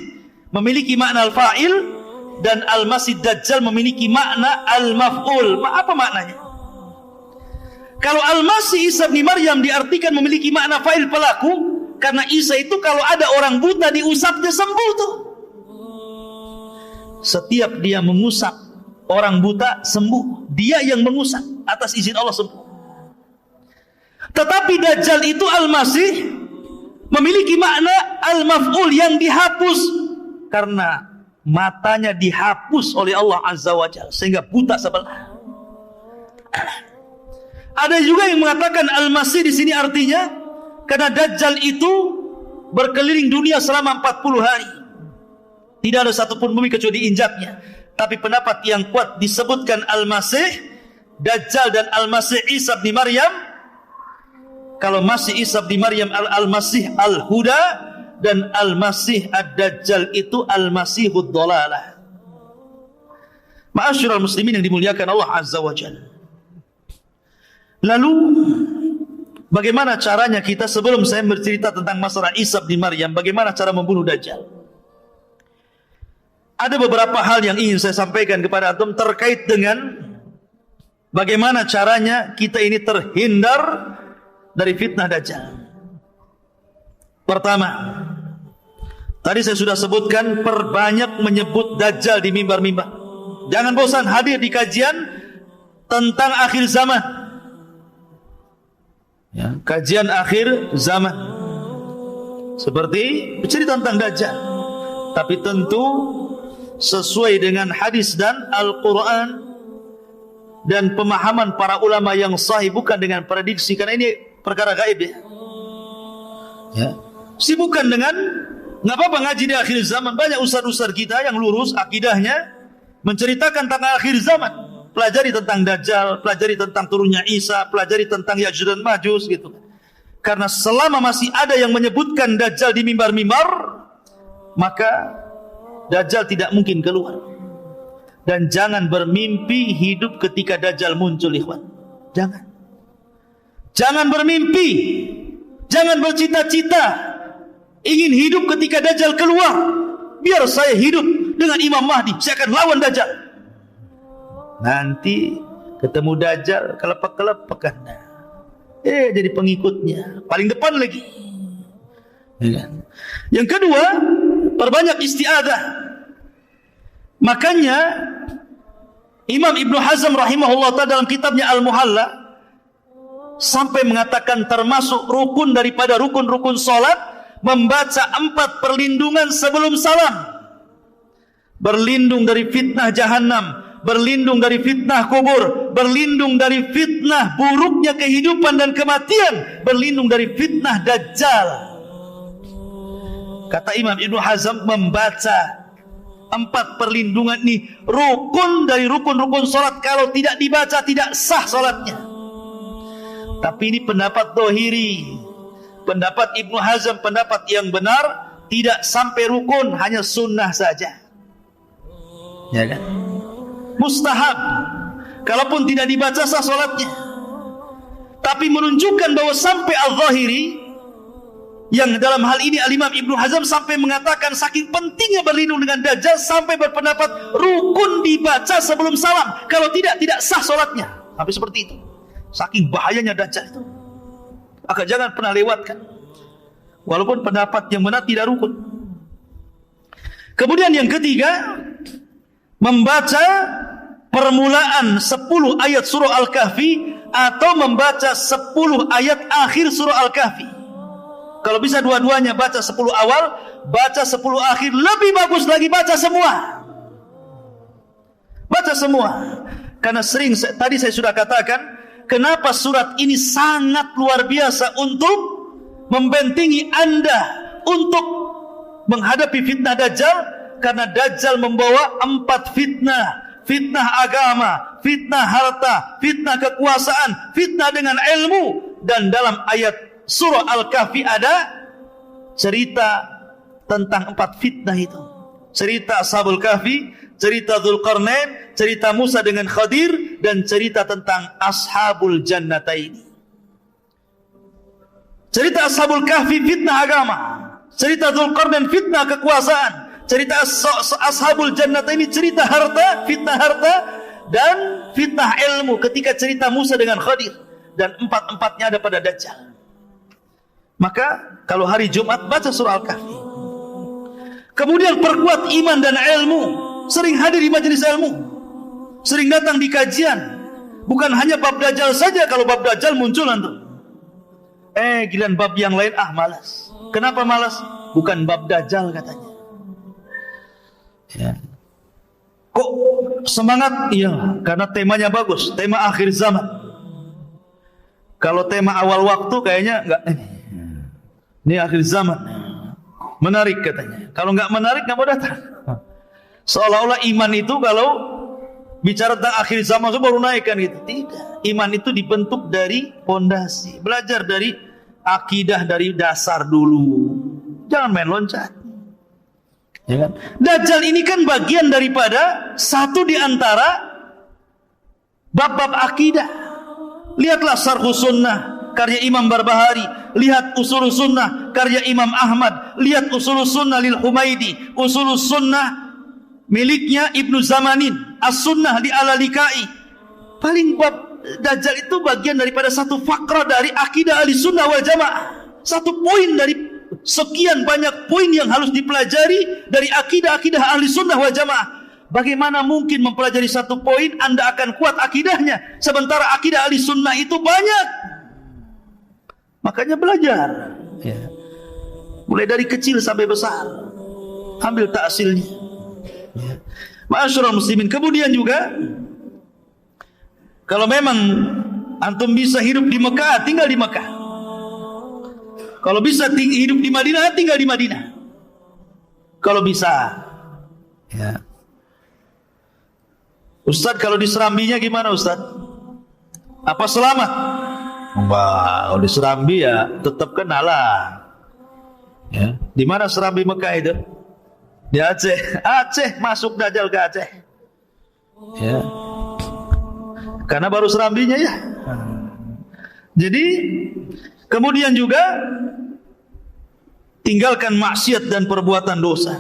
memiliki makna Al-Fa'il, dan Al-Masih Dajjal memiliki makna Al-Maf'ul. Apa maknanya? Kalau Al-Masih Isa bin Maryam diartikan memiliki makna fa'il, pelaku, karena Isa itu kalau ada orang buta diusapnya sembuh tuh. Setiap dia mengusap orang buta sembuh. Dia yang mengusap, atas izin Allah sembuh. Tetapi Dajjal itu Al-Masih memiliki makna Al-Maf'ul, yang dihapus, karena matanya dihapus oleh Allah Azza wa Jalla sehingga buta sebelah. Ada juga yang mengatakan Al-Masih di sini artinya karena Dajjal itu berkeliling dunia selama 40 hari. Tidak ada satupun bumi kecuali diinjaknya. Tapi pendapat yang kuat disebutkan Al-Masih Dajjal dan Al-Masih Isa bin Maryam. Kalau Masih Isa bin Maryam Al-Masih Al-Huda, dan Al-Masih Ad-Dajjal itu Al-Masihud Dhalalah. Ma'asyiral muslimin yang dimuliakan Allah Azza wa Jalla. Lalu bagaimana caranya kita, sebelum saya bercerita tentang masalah Isa bin Maryam, bagaimana cara membunuh Dajjal? Ada beberapa hal yang ingin saya sampaikan kepada antum terkait dengan bagaimana caranya kita ini terhindar dari fitnah Dajjal. Pertama, tadi saya sudah sebutkan, perbanyak menyebut Dajjal di mimbar-mimbar. Jangan bosan hadir di kajian tentang akhir zaman. Ya, kajian akhir zaman. Seperti bercerita tentang Dajjal. Tapi tentu sesuai dengan hadis dan Al-Quran dan pemahaman para ulama yang sahih, bukan dengan prediksi, karena ini perkara gaib ya. Ya. Sibukkan dengan, nggak apa-apa ngaji di akhir zaman. Banyak ustaz-ustaz kita yang lurus akidahnya menceritakan tentang akhir zaman. Pelajari tentang Dajjal, pelajari tentang turunnya Isa, pelajari tentang Ya'juj dan Ma'juj gitu. Karena selama masih ada yang menyebutkan Dajjal di mimbar-mimbar, maka Dajjal tidak mungkin keluar. Dan jangan bermimpi hidup ketika Dajjal muncul, ikhwan. Jangan. Jangan bermimpi. Jangan bercita-cita ingin hidup ketika Dajjal keluar. Biar saya hidup dengan Imam Mahdi, saya akan lawan Dajjal. Nanti ketemu Dajjal, kelepek-kelepek, jadi pengikutnya paling depan lagi. Yang kedua, perbanyak isti'adzah. Makanya Imam Ibnu Hazm rahimahullah ta'ala dalam kitabnya Al-Muhalla sampai mengatakan termasuk rukun daripada rukun-rukun salat membaca 4 perlindungan sebelum salam. Berlindung dari fitnah jahannam, berlindung dari fitnah kubur, berlindung dari fitnah buruknya kehidupan dan kematian, berlindung dari fitnah Dajjal. Kata Imam Ibnu Hazm, membaca 4 perlindungan ini rukun dari rukun-rukun salat. Kalau tidak dibaca tidak sah salatnya. Tapi ini pendapat dohiri, pendapat Ibnu Hazm, pendapat yang benar, tidak sampai rukun, hanya sunnah saja. Ya kan? Mustahab. Kalaupun tidak dibaca sah salatnya. Tapi menunjukkan bahwa sampai al-zahiri Yang dalam hal ini Al-Imam Ibnu Hazm sampai mengatakan saking pentingnya berlindung dengan Dajjal sampai berpendapat rukun dibaca sebelum salam. Kalau tidak sah sholatnya. Sampai seperti itu. Saking bahayanya Dajjal itu. Maka jangan pernah lewatkan. Walaupun pendapat yang benar tidak rukun. Kemudian yang ketiga, membaca permulaan 10 ayat surah Al-Kahfi atau membaca 10 ayat akhir surah Al-Kahfi. Kalau bisa dua-duanya, baca 10 awal, baca 10 akhir, lebih bagus lagi baca semua. Baca semua. Karena sering, tadi saya sudah katakan, kenapa surat ini sangat luar biasa untuk membentengi Anda untuk menghadapi fitnah Dajjal. Karena Dajjal membawa 4 fitnah. Fitnah agama, fitnah harta, fitnah kekuasaan, fitnah dengan ilmu. Dan dalam ayat surah Al-Kahfi ada cerita tentang 4 fitnah itu. Cerita Ashabul Kahfi, cerita Dzulqarnain, cerita Musa dengan Khadir, dan cerita tentang Ashabul Jannataini. Cerita Ashabul Kahfi fitnah agama, cerita Dzulqarnain fitnah kekuasaan, cerita Ashabul Jannataini cerita harta, fitnah harta, dan fitnah ilmu ketika cerita Musa dengan Khadir. Dan 4-empatnya ada pada Dajjal. Maka kalau hari Jumat baca surah Al-Kahfi. Kemudian perkuat iman dan ilmu. Sering hadir di majelis ilmu. Sering datang di kajian. Bukan hanya bab Dajjal saja. Kalau bab Dajjal muncul antum. Giliran bab yang lain malas. Kenapa malas? Bukan bab Dajjal katanya. Ya. Kok semangat? Iya, karena temanya bagus. Tema akhir zaman. Kalau tema awal waktu kayaknya enggak. Ini akhir zaman. Menarik katanya. Kalau enggak menarik enggak mau datang. Seolah-olah iman itu kalau bicara tentang akhir zaman itu baru naik kan gitu. Tidak. Iman itu dibentuk dari fondasi. Belajar dari akidah dari dasar dulu. Jangan main loncat. Ya kan? Dajjal ini kan bagian daripada satu di antara bab-bab akidah. Lihatlah Syarhus Sunnah karya Imam Barbahari, lihat Ushulus Sunnah karya Imam Ahmad, lihat Ushulus Sunnah lil Humaidi, Ushulus Sunnah miliknya Ibnu Zamanin, As-Sunnah di Al-Lalikai. Paling bab Dajjal itu bagian daripada satu fakrah dari akidah Ahlussunnah wal Jamaah. Satu poin dari sekian banyak poin yang harus dipelajari dari akidah-akidah Ahlussunnah wal Jamaah. Bagaimana mungkin mempelajari satu poin Anda akan kuat akidahnya, sementara akidah Ahlussunnah itu banyak. Makanya belajar, ya. Mulai dari kecil sampai besar, ambil ta'silnya. Ya. Ma'asyiral muslimin. Kemudian juga, kalau memang antum bisa hidup di Mekah, tinggal di Mekah. Kalau bisa hidup di Madinah, tinggal di Madinah. Kalau bisa, ya. Ustaz, kalau di Serambinya gimana Ustaz? Apa selamat? Wah, kalau di Serambi ya tetap kenalah. Ya. Di mana Serambi Mekah itu? Di Aceh. Aceh, masuk Dajjal ke Aceh. Ya. Karena baru Serambinya ya. Jadi kemudian juga tinggalkan maksiat dan perbuatan dosa.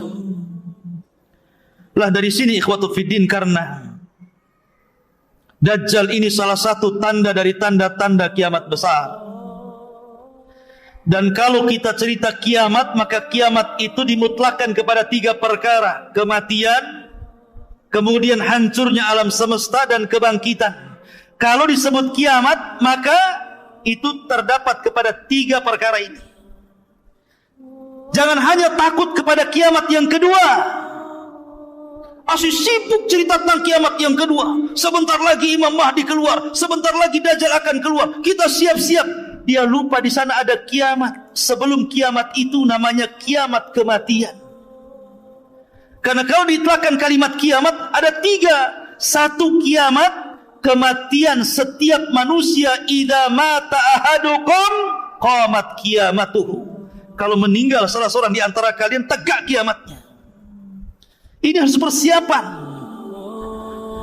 Lah dari sini ikhwatu fiddin, karena Dajjal ini salah satu tanda dari tanda-tanda kiamat besar. Dan kalau kita cerita kiamat, maka kiamat itu dimutlakkan kepada 3 perkara: kematian, kemudian hancurnya alam semesta, dan kebangkitan. Kalau disebut kiamat, maka itu terdapat kepada 3 perkara ini. Jangan hanya takut kepada kiamat yang kedua. Asyik sibuk cerita tentang kiamat yang kedua. Sebentar lagi Imam Mahdi keluar, sebentar lagi Dajjal akan keluar. Kita siap-siap. Dia lupa di sana ada kiamat. Sebelum kiamat itu namanya kiamat kematian. Karena kalau diitlakkan kalimat kiamat ada 3. 1 kiamat kematian setiap manusia. Idza mata ahadukum qamat kiamatuhu. Kalau meninggal salah seorang di antara kalian, tegak kiamatnya. Ini harus persiapan.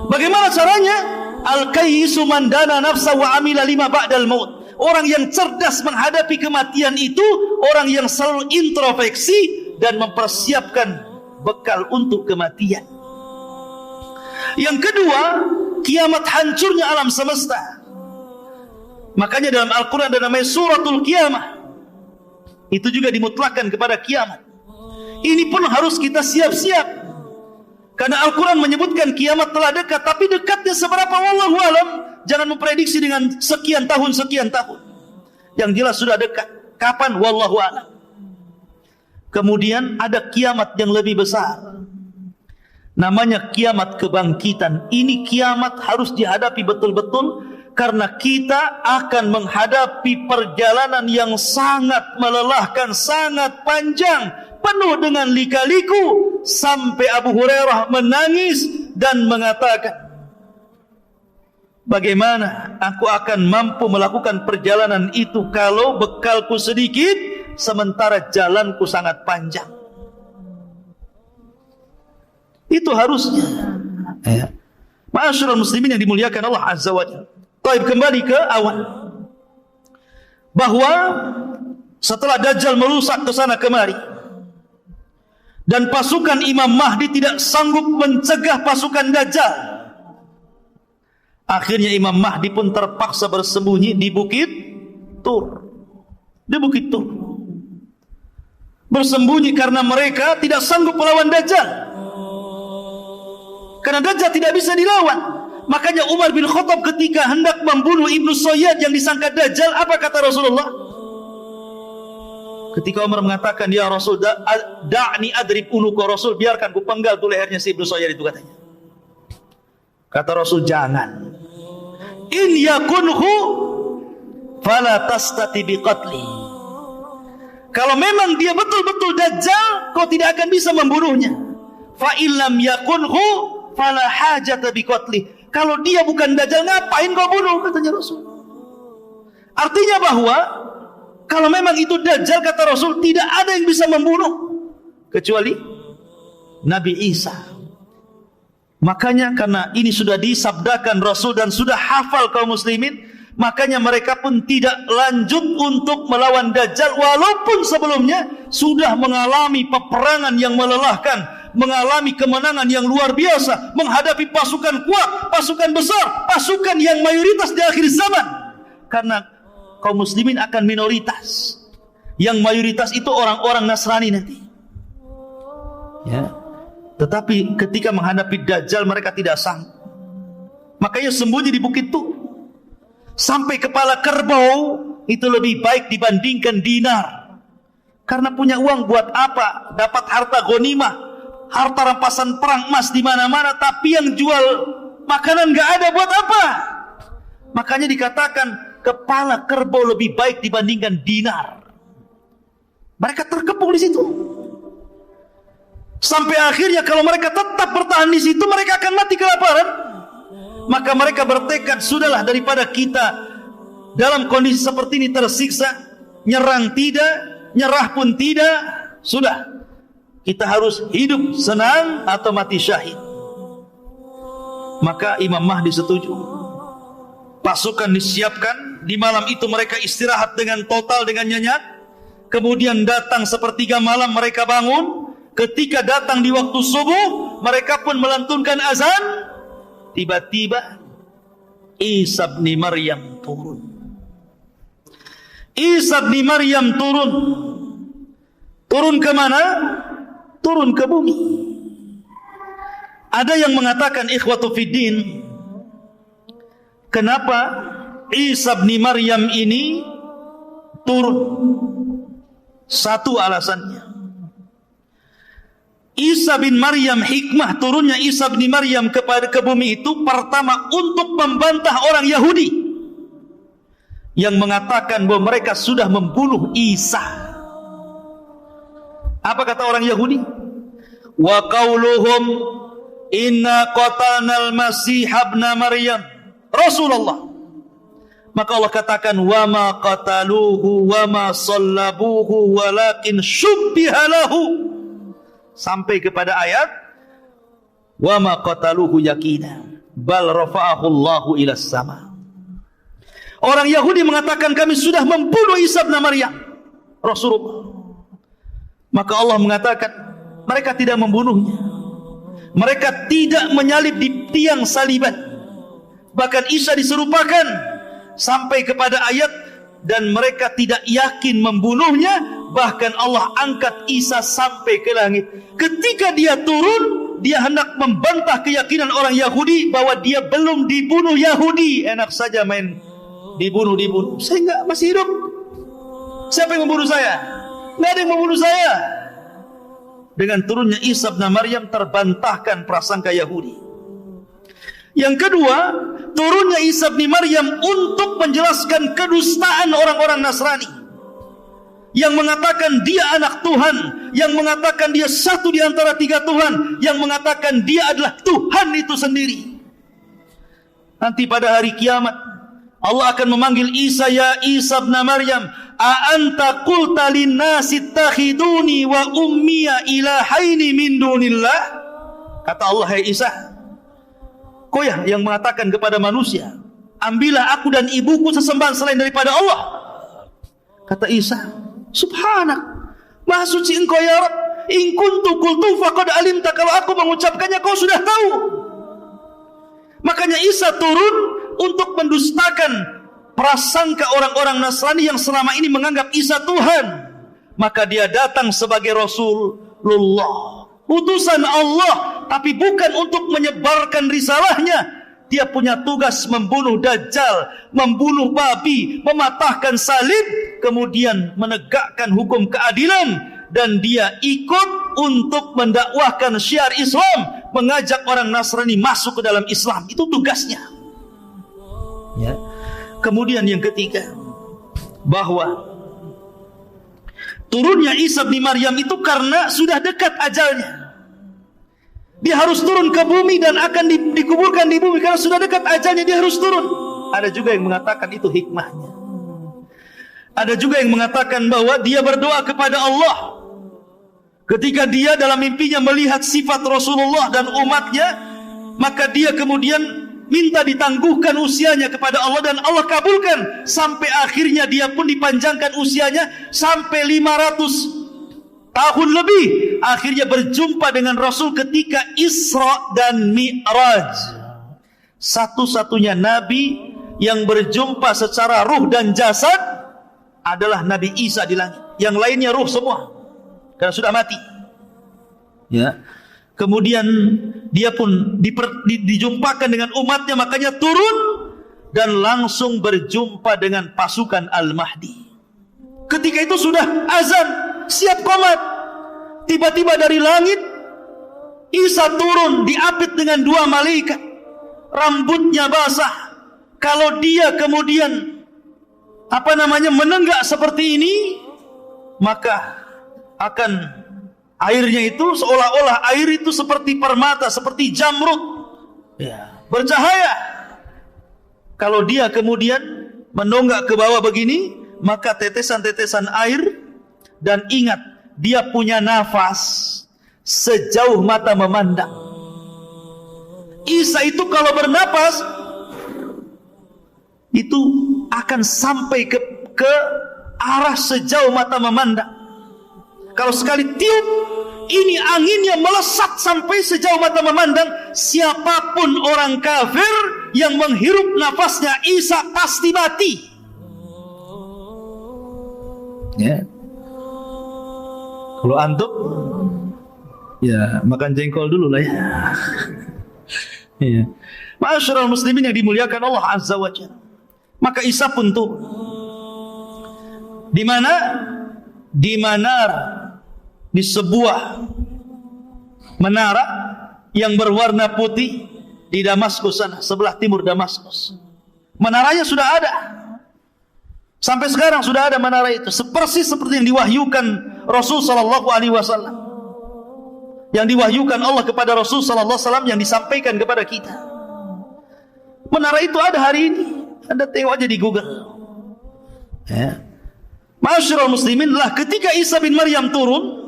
Bagaimana caranya? Al-kayyisu man dana nafsa wa amila lima ba'dal maut. Orang yang cerdas menghadapi kematian itu orang yang selalu introspeksi dan mempersiapkan bekal untuk kematian. Yang kedua, kiamat hancurnya alam semesta. Makanya dalam Al-Quran ada namanya suratul kiamah. Itu juga dimutlakkan kepada kiamat. Ini pun harus kita siap-siap. Karena Al-Quran menyebutkan kiamat telah dekat, tapi dekatnya seberapa wallahu alam. Jangan memprediksi dengan sekian tahun. Yang jelas sudah dekat. Kapan? Wallahu alam. Kemudian ada kiamat yang lebih besar. Namanya kiamat kebangkitan. Ini kiamat harus dihadapi betul-betul. Karena kita akan menghadapi perjalanan yang sangat melelahkan, sangat panjang, penuh dengan lika-liku. Sampai Abu Hurairah menangis dan mengatakan, bagaimana aku akan mampu melakukan perjalanan itu kalau bekalku sedikit, sementara jalanku sangat panjang. Itu harusnya. Ma'asyiral muslimin yang dimuliakan Allah Azza wa Jalla. Baik, kembali ke awal. Bahwa setelah Dajjal merusak ke sana kemari dan pasukan Imam Mahdi tidak sanggup mencegah pasukan Dajjal, akhirnya Imam Mahdi pun terpaksa bersembunyi di Bukit Tur. Di Bukit Tur. Bersembunyi karena mereka tidak sanggup melawan Dajjal. Karena Dajjal tidak bisa dilawan. Makanya Umar bin Khattab ketika hendak membunuh Ibnu Sayyad yang disangka Dajjal, apa kata Rasulullah? Ketika Umar mengatakan, ya Rasul, da'ni adrib unuka, Rasul, biarkan ku penggal tu lehernya si Ibnu Sayyad itu, katanya. Kata Rasul, jangan. In yakunhu fala tastati biqatli. Kalau memang dia betul-betul Dajjal, kau tidak akan bisa membunuhnya. Fa illam yakunhu fala hajata biqatli. Kalau dia bukan Dajjal, ngapain kau bunuh, katanya Rasul. Artinya bahwa kalau memang itu Dajjal, kata Rasul, tidak ada yang bisa membunuh kecuali Nabi Isa. Makanya karena ini sudah disabdakan Rasul dan sudah hafal kaum muslimin, makanya mereka pun tidak lanjut untuk melawan Dajjal, walaupun sebelumnya sudah mengalami peperangan yang melelahkan, mengalami kemenangan yang luar biasa, menghadapi pasukan kuat, pasukan besar, pasukan yang mayoritas di akhir zaman. Karena kaum muslimin akan minoritas, yang mayoritas itu orang-orang Nasrani nanti. Ya. Tetapi ketika menghadapi Dajjal mereka tidak sanggup. Makanya sembunyi di Bukit Tur. Sampai kepala kerbau itu lebih baik dibandingkan dinar. Karena punya uang buat apa? Dapat harta ghanimah, harta rampasan perang, emas di mana-mana, tapi yang jual makanan enggak ada, buat apa? Makanya dikatakan kepala kerbau lebih baik dibandingkan dinar. Mereka terkepung di situ. Sampai akhirnya kalau mereka tetap bertahan di situ, mereka akan mati kelaparan. Maka mereka bertekad, sudahlah, daripada kita dalam kondisi seperti ini tersiksa, nyerang tidak, nyerah pun tidak, sudah, kita harus hidup senang atau mati syahid. Maka Imam Mahdi setuju. Pasukan disiapkan. Di malam itu mereka istirahat dengan total, dengan nyenyak. Kemudian datang sepertiga malam mereka bangun. Ketika datang di waktu subuh, mereka pun melantunkan azan. Tiba-tiba Isa bin Maryam turun. Isa bin Maryam turun. Turun ke mana? Turun ke bumi. Ada yang mengatakan, ikhwatu fiddin, kenapa Isa bin Maryam ini turun? Satu alasannya, Isa bin Maryam, hikmah turunnya Isa bin Maryam ke bumi itu, pertama untuk membantah orang Yahudi yang mengatakan bahwa mereka sudah membunuh Isa. Apa kata orang Yahudi? Wa qauluhum inna qatalnal masih ibn Maryam Rasulullah. Maka Allah katakan, wa ma qataluhu wa ma sallabuhu walakin syubbiha lahu, sampai kepada ayat wa ma qataluhu yaqina bal rafa'ahu Allahu ila sama. Orang Yahudi mengatakan kami sudah membunuh Isa bin Maryam, Rasulullah. Maka Allah mengatakan mereka tidak membunuhnya. Mereka tidak menyalib di tiang saliban. Bahkan Isa diserupakan sampai kepada ayat dan mereka tidak yakin membunuhnya. Bahkan Allah angkat Isa sampai ke langit. Ketika dia turun, dia hendak membantah keyakinan orang Yahudi bahwa dia belum dibunuh Yahudi. Enak saja main dibunuh. Saya enggak, masih hidup. Siapa yang membunuh saya? Enggak ada yang membunuh saya. Dengan turunnya Isa bin Maryam terbantahkan prasangka Yahudi. Yang kedua, turunnya Isa bin Maryam untuk menjelaskan kedustaan orang-orang Nasrani yang mengatakan dia anak Tuhan, yang mengatakan dia satu di antara tiga Tuhan, yang mengatakan dia adalah Tuhan itu sendiri. Nanti pada hari kiamat Allah akan memanggil Isa, ya Isa bin Maryam, a anta qulta linnasi ittakhiduni wa ummiya ilahaini min dunillah. Kata Allah, hai Isa, kau yang mengatakan kepada manusia, ambillah aku dan ibuku sesembahan selain daripada Allah. Kata Isa, subhanak, maha suci engkau ya Rabb, in kuntu qultu faqad alimta, kalau aku mengucapkannya kau sudah tahu. Makanya Isa turun untuk mendustakan prasangka orang-orang Nasrani yang selama ini menganggap Isa Tuhan. Maka dia datang sebagai Rasulullah, utusan Allah, tapi bukan untuk menyebarkan risalahnya. Dia punya tugas membunuh Dajjal, membunuh babi, mematahkan salib, kemudian menegakkan hukum keadilan. Dan dia ikut untuk mendakwahkan syiar Islam, mengajak orang Nasrani masuk ke dalam Islam. Itu tugasnya. Ya. Kemudian yang ketiga, bahwa turunnya Isa bin Maryam itu karena sudah dekat ajalnya. Dia harus turun ke bumi dan akan dikuburkan di bumi karena sudah dekat ajalnya, dia harus turun. Ada juga yang mengatakan itu hikmahnya. Ada juga yang mengatakan bahwa dia berdoa kepada Allah ketika dia dalam mimpinya melihat sifat Rasulullah dan umatnya, maka dia kemudian minta ditangguhkan usianya kepada Allah dan Allah kabulkan. Sampai akhirnya dia pun dipanjangkan usianya sampai 500 tahun lebih. Akhirnya berjumpa dengan Rasul ketika Isra dan Mi'raj. Satu-satunya Nabi yang berjumpa secara ruh dan jasad adalah Nabi Isa di langit. Yang lainnya ruh semua karena sudah mati. Ya. Kemudian dia pun dijumpakan dengan umatnya, makanya turun dan langsung berjumpa dengan pasukan Al-Mahdi. Ketika itu sudah azan, siap qomat. Tiba-tiba dari langit Isa turun, diapit dengan 2 malaikat. Rambutnya basah. Kalau dia kemudian menenggak seperti ini, maka akan airnya itu seolah-olah air itu seperti permata, seperti jamrud, ya, bercahaya. Kalau dia kemudian menonggak ke bawah begini, maka tetesan-tetesan air, dan ingat, dia punya nafas sejauh mata memandang. Isa itu kalau bernapas itu akan sampai ke arah sejauh mata memandang. Kalau sekali tiup, ini anginnya melesat sampai sejauh mata memandang. Siapapun orang kafir yang menghirup nafasnya Isa pasti mati. Ya. Kalau antum, ya makan jengkol dulu lah ya. Ya. Ma'asyiral muslimin yang dimuliakan Allah Azza wa Jalla. Maka Isa pun tuh di mana? Di menara, di sebuah menara yang berwarna putih di Damaskus sana, sebelah timur Damaskus. Menaranya sudah ada. Sampai sekarang sudah ada menara itu, persis seperti yang diwahyukan Rasul sallallahu alaihi wasallam. Yang diwahyukan Allah kepada Rasul sallallahu alaihi wasallam, yang disampaikan kepada kita. Menara itu ada hari ini. Anda tengok aja di Google. Ya. Ma'asyiral muslimin, lah ketika Isa bin Maryam turun,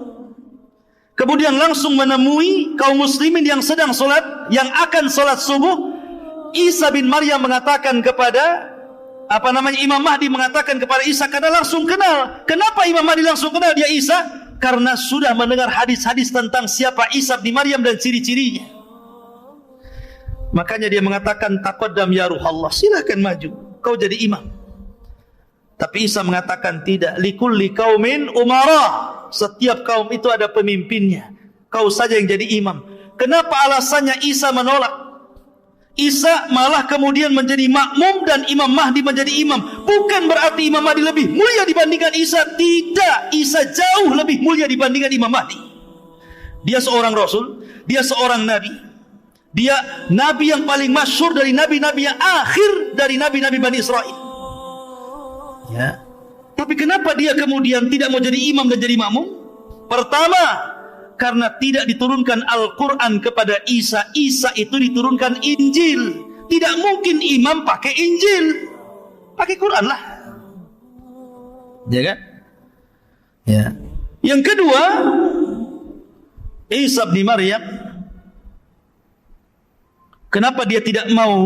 kemudian langsung menemui kaum muslimin yang sedang solat, yang akan solat subuh. Isa bin Maryam mengatakan kepada Imam Mahdi mengatakan kepada Isa, karena langsung kenal. Kenapa Imam Mahdi langsung kenal dia Isa? Karena sudah mendengar hadis-hadis tentang siapa Isa bin Maryam dan ciri-cirinya. Makanya dia mengatakan, taqaddam ya Ruhallah, silakan maju, kau jadi imam. Tapi Isa mengatakan tidak, likulli qaumin umara, setiap kaum itu ada pemimpinnya, kau saja yang jadi imam. Kenapa alasannya Isa menolak? Isa malah kemudian menjadi makmum dan Imam Mahdi menjadi imam. Bukan berarti Imam Mahdi lebih mulia dibandingkan Isa. Tidak, Isa jauh lebih mulia dibandingkan Imam Mahdi. Dia seorang Rasul, dia seorang Nabi. Dia Nabi yang paling masyhur dari Nabi-Nabi yang akhir dari Nabi-Nabi Bani Israel. Ya. Tapi kenapa dia kemudian tidak mau jadi imam dan jadi makmum? Pertama, karena tidak diturunkan Al-Quran kepada Isa. Isa itu diturunkan Injil. Tidak mungkin imam pakai Injil, pakai Quran lah. Ya kan? Ya. Yang kedua, Isa bin Maryam, kenapa dia tidak mau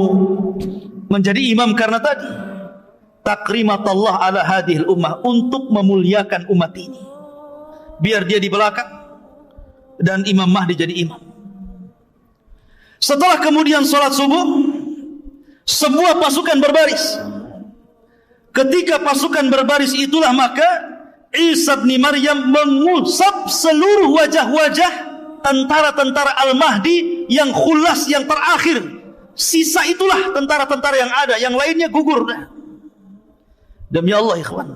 menjadi imam? Karena tadi takrimatallah ala hadhil ummah, untuk memuliakan umat ini. Biar dia di belakang dan Imam Mahdi jadi imam. Setelah kemudian sholat subuh, sebuah pasukan berbaris. Ketika pasukan berbaris itulah maka Isa bin Maryam mengusap seluruh wajah-wajah tentara-tentara Al-Mahdi yang khulas, yang terakhir. Sisa itulah tentara-tentara yang ada, yang lainnya gugur. Demi Allah ikhwan,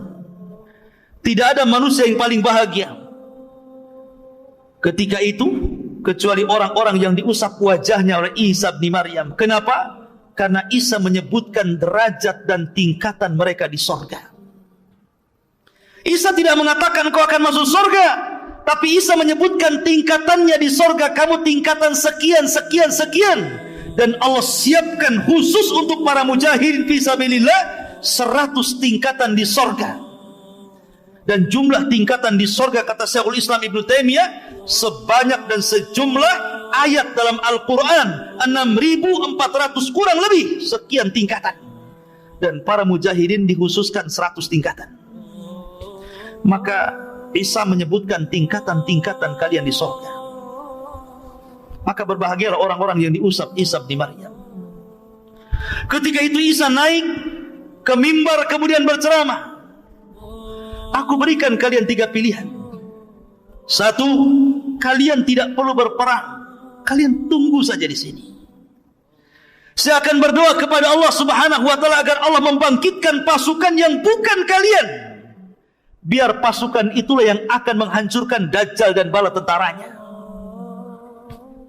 tidak ada manusia yang paling bahagia ketika itu kecuali orang-orang yang diusap wajahnya oleh Isa bin Maryam. Kenapa? Karena Isa menyebutkan derajat dan tingkatan mereka di sorga. Isa tidak mengatakan kau akan masuk sorga, tapi Isa menyebutkan tingkatannya di sorga. Kamu tingkatan sekian, sekian, sekian. Dan Allah siapkan khusus untuk para mujahidin fisabilillah 100 tingkatan di sorga. Dan jumlah tingkatan di sorga, kata Syekhul Islam Ibnu Taimiyah, sebanyak dan sejumlah ayat dalam Al-Quran 6.400 kurang lebih sekian tingkatan. Dan para mujahidin dikhususkan 100 tingkatan. Maka Isa menyebutkan tingkatan-tingkatan kalian di sorga. Maka berbahagialah orang-orang yang diusap Isa bin Maryam. Ketika itu Isa naik ke mimbar kemudian berceramah. Aku berikan kalian 3 pilihan. 1, kalian tidak perlu berperang. Kalian tunggu saja di sini. Saya akan berdoa kepada Allah Subhanahu wa taala agar Allah membangkitkan pasukan yang bukan kalian. Biar pasukan itulah yang akan menghancurkan Dajjal dan bala tentaranya.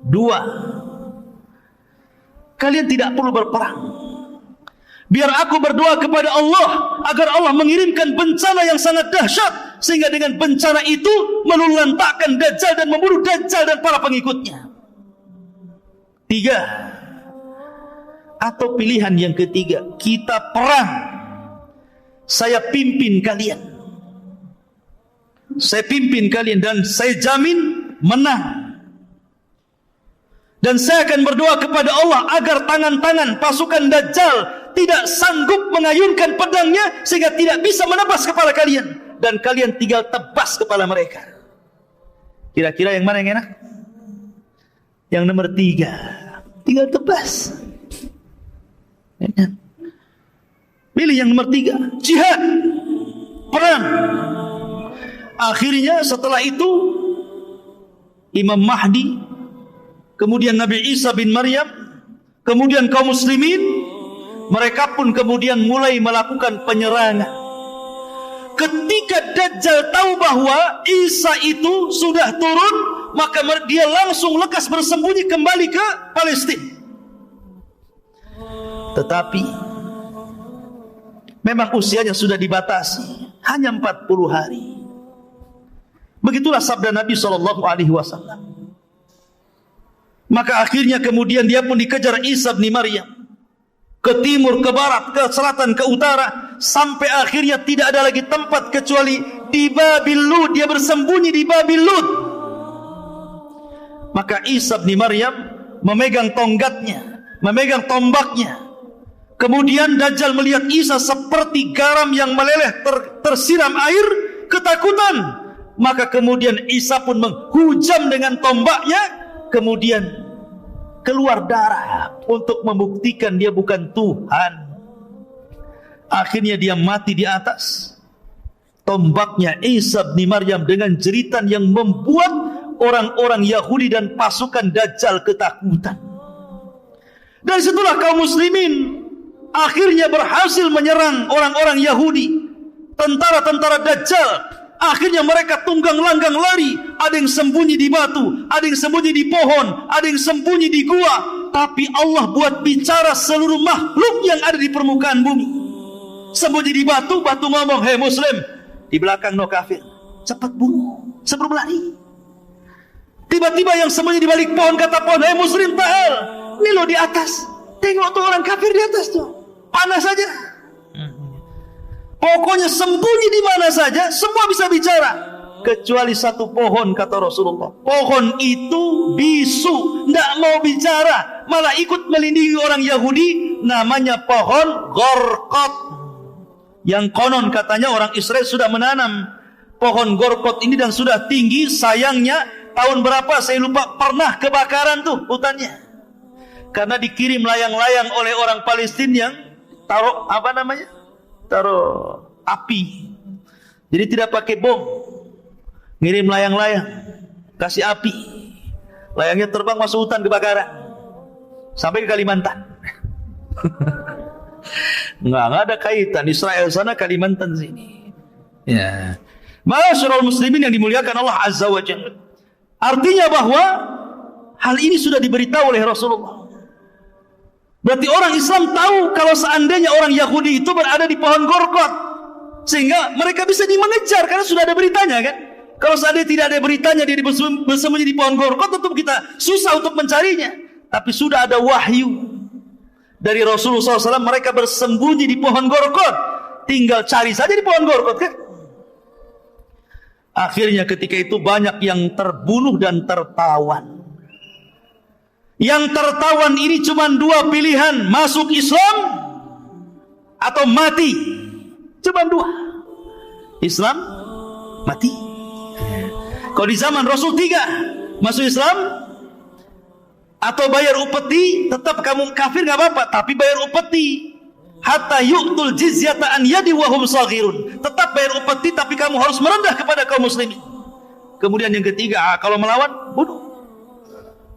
2, kalian tidak perlu berperang. Biar aku berdoa kepada Allah agar Allah mengirimkan bencana yang sangat dahsyat, sehingga dengan bencana itu meluluhlantakkan Dajjal dan membunuh Dajjal dan para pengikutnya. 3, atau pilihan yang ketiga, kita perang. Saya pimpin kalian. Saya pimpin kalian dan saya jamin menang. Dan saya akan berdoa kepada Allah agar tangan-tangan pasukan Dajjal tidak sanggup mengayunkan pedangnya sehingga tidak bisa menebas kepala kalian, dan kalian tinggal tebas kepala mereka. Kira-kira yang mana yang enak? Yang nomor 3, tinggal tebas. Pilih yang nomor 3, jihad, perang. Akhirnya setelah itu Imam Mahdi, kemudian Nabi Isa bin Maryam, kemudian kaum muslimin, mereka pun kemudian mulai melakukan penyerangan. Ketika Dajjal tahu bahwa Isa itu sudah turun, maka dia langsung lekas bersembunyi kembali ke Palestina. Tetapi memang usianya sudah dibatasi, hanya 40 hari. Begitulah sabda Nabi SAW. Maka akhirnya kemudian dia pun dikejar Isa bin Maryam, ke timur, ke barat, ke selatan, ke utara, sampai akhirnya tidak ada lagi tempat kecuali di Babil Lud. Dia bersembunyi di Babil Lud. Maka Isa bin Maryam memegang tonggatnya, memegang tombaknya, Kemudian Dajjal melihat Isa seperti garam yang meleleh tersiram air, ketakutan. Maka kemudian Isa pun menghujam dengan tombaknya, kemudian keluar darah untuk membuktikan dia bukan Tuhan. Akhirnya dia mati di atas tombaknya Isa bin Maryam dengan jeritan yang membuat orang-orang Yahudi dan pasukan Dajjal ketakutan. Dan situlah kaum muslimin akhirnya berhasil menyerang orang-orang Yahudi, tentara-tentara Dajjal. Akhirnya mereka tunggang langgang lari. Ada yang sembunyi di batu, ada yang sembunyi di pohon, ada yang sembunyi di gua. Tapi Allah buat bicara seluruh makhluk yang ada di permukaan bumi. Sembunyi di batu, batu ngomong, "Hei muslim, di belakang no kafir, cepat bunuh sebelum lari." Tiba-tiba yang sembunyi di balik pohon kata pohon, "Hei muslim, ta'al, ini lo di atas, tengok tuh orang kafir di atas tuh, panas saja." Pokoknya sembunyi di mana saja, semua bisa bicara, kecuali satu pohon, kata Rasulullah. Pohon itu bisu, tidak mau bicara, malah ikut melindungi orang Yahudi. Namanya pohon Gorkot, yang konon katanya orang Israel sudah menanam pohon Gorkot ini dan sudah tinggi. Sayangnya tahun berapa saya lupa, pernah kebakaran tuh hutannya, karena dikirim layang-layang oleh orang Palestina yang taruh taruh api. Jadi tidak pakai bom, ngirim layang-layang, kasih api, layangnya terbang masuk hutan, kebakaran sampai ke Kalimantan. Nggak ada kaitan Israel sana Kalimantan sini. Ya, ma'asyiral muslimin yang dimuliakan Allah Azza wa Jalla. Artinya bahwa hal ini sudah diberitahu oleh Rasulullah. Berarti orang Islam tahu kalau seandainya orang Yahudi itu berada di pohon Gorkot, sehingga mereka bisa mengejar karena sudah ada beritanya kan. Kalau seandainya tidak ada beritanya dia bersembunyi di pohon Gorkot, tentu kita susah untuk mencarinya. Tapi sudah ada wahyu dari Rasulullah SAW, mereka bersembunyi di pohon Gorkot, tinggal cari saja di pohon Gorkot kan. Akhirnya ketika itu banyak yang terbunuh dan tertawan. Yang tertawan ini cuma dua pilihan, masuk Islam atau mati. Cuma dua, Islam, mati. Kalau di zaman Rasul 3, masuk Islam atau bayar upeti. Tetap kamu kafir gak apa-apa, tapi bayar upeti. Hatta yu'tul jizyata an yadi wa hum saghirun. Tetap bayar upeti, tapi kamu harus merendah kepada kaum muslimin. Kemudian yang ketiga, kalau melawan, bunuh.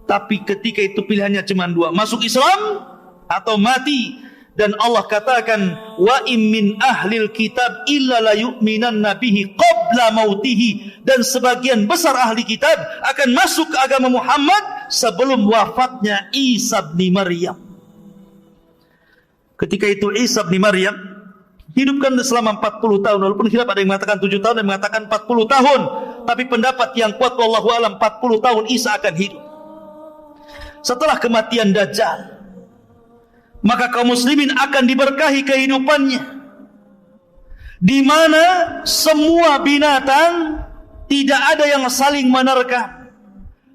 Tapi ketika itu pilihannya cuma dua, masuk Islam atau mati. Dan Allah katakan, wa im min ahlil kitab illa la yu'minanna bihi qabla mautihi. Dan sebagian besar ahli kitab akan masuk ke agama Muhammad sebelum wafatnya Isa bin Maryam. Ketika itu Isa bin Maryam hidupkan selama 40 tahun. Walaupun khilaf, ada yang mengatakan 7 tahun, ada yang mengatakan 40 tahun. Tapi pendapat yang kuat wallahu alam 40 tahun Isa akan hidup. Setelah kematian Dajjal, maka kaum muslimin akan diberkahi kehidupannya, di mana semua binatang tidak ada yang saling menerkam.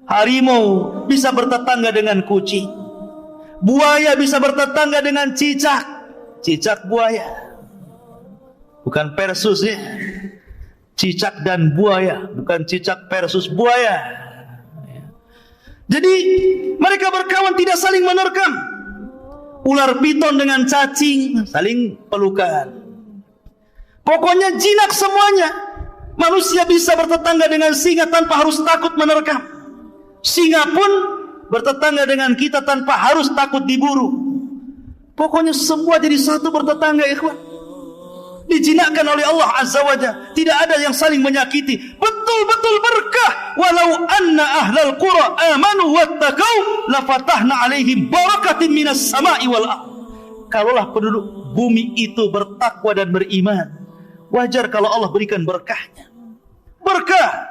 Harimau bisa bertetangga dengan kucing, buaya bisa bertetangga dengan cicak. Cicak buaya, bukan Persus ya. Cicak dan buaya, bukan cicak versus buaya. Jadi mereka berkawan tidak saling menerkam. Ular piton dengan cacing saling pelukan. Pokoknya jinak semuanya. Manusia bisa bertetangga dengan singa tanpa harus takut menerkam. Singa pun bertetangga dengan kita tanpa harus takut diburu. Pokoknya semua jadi satu bertetangga, ikhwan. Dijinakkan oleh Allah Azza wa Jalla. Tidak ada yang saling menyakiti. Betul-betul berkah. Walau anna ahlal qura amanu wattaqau lafatahna alaihim barakatin minas sama'i wal ardh. Kalaulah penduduk bumi itu bertakwa dan beriman, wajar kalau Allah berikan berkahnya. Berkah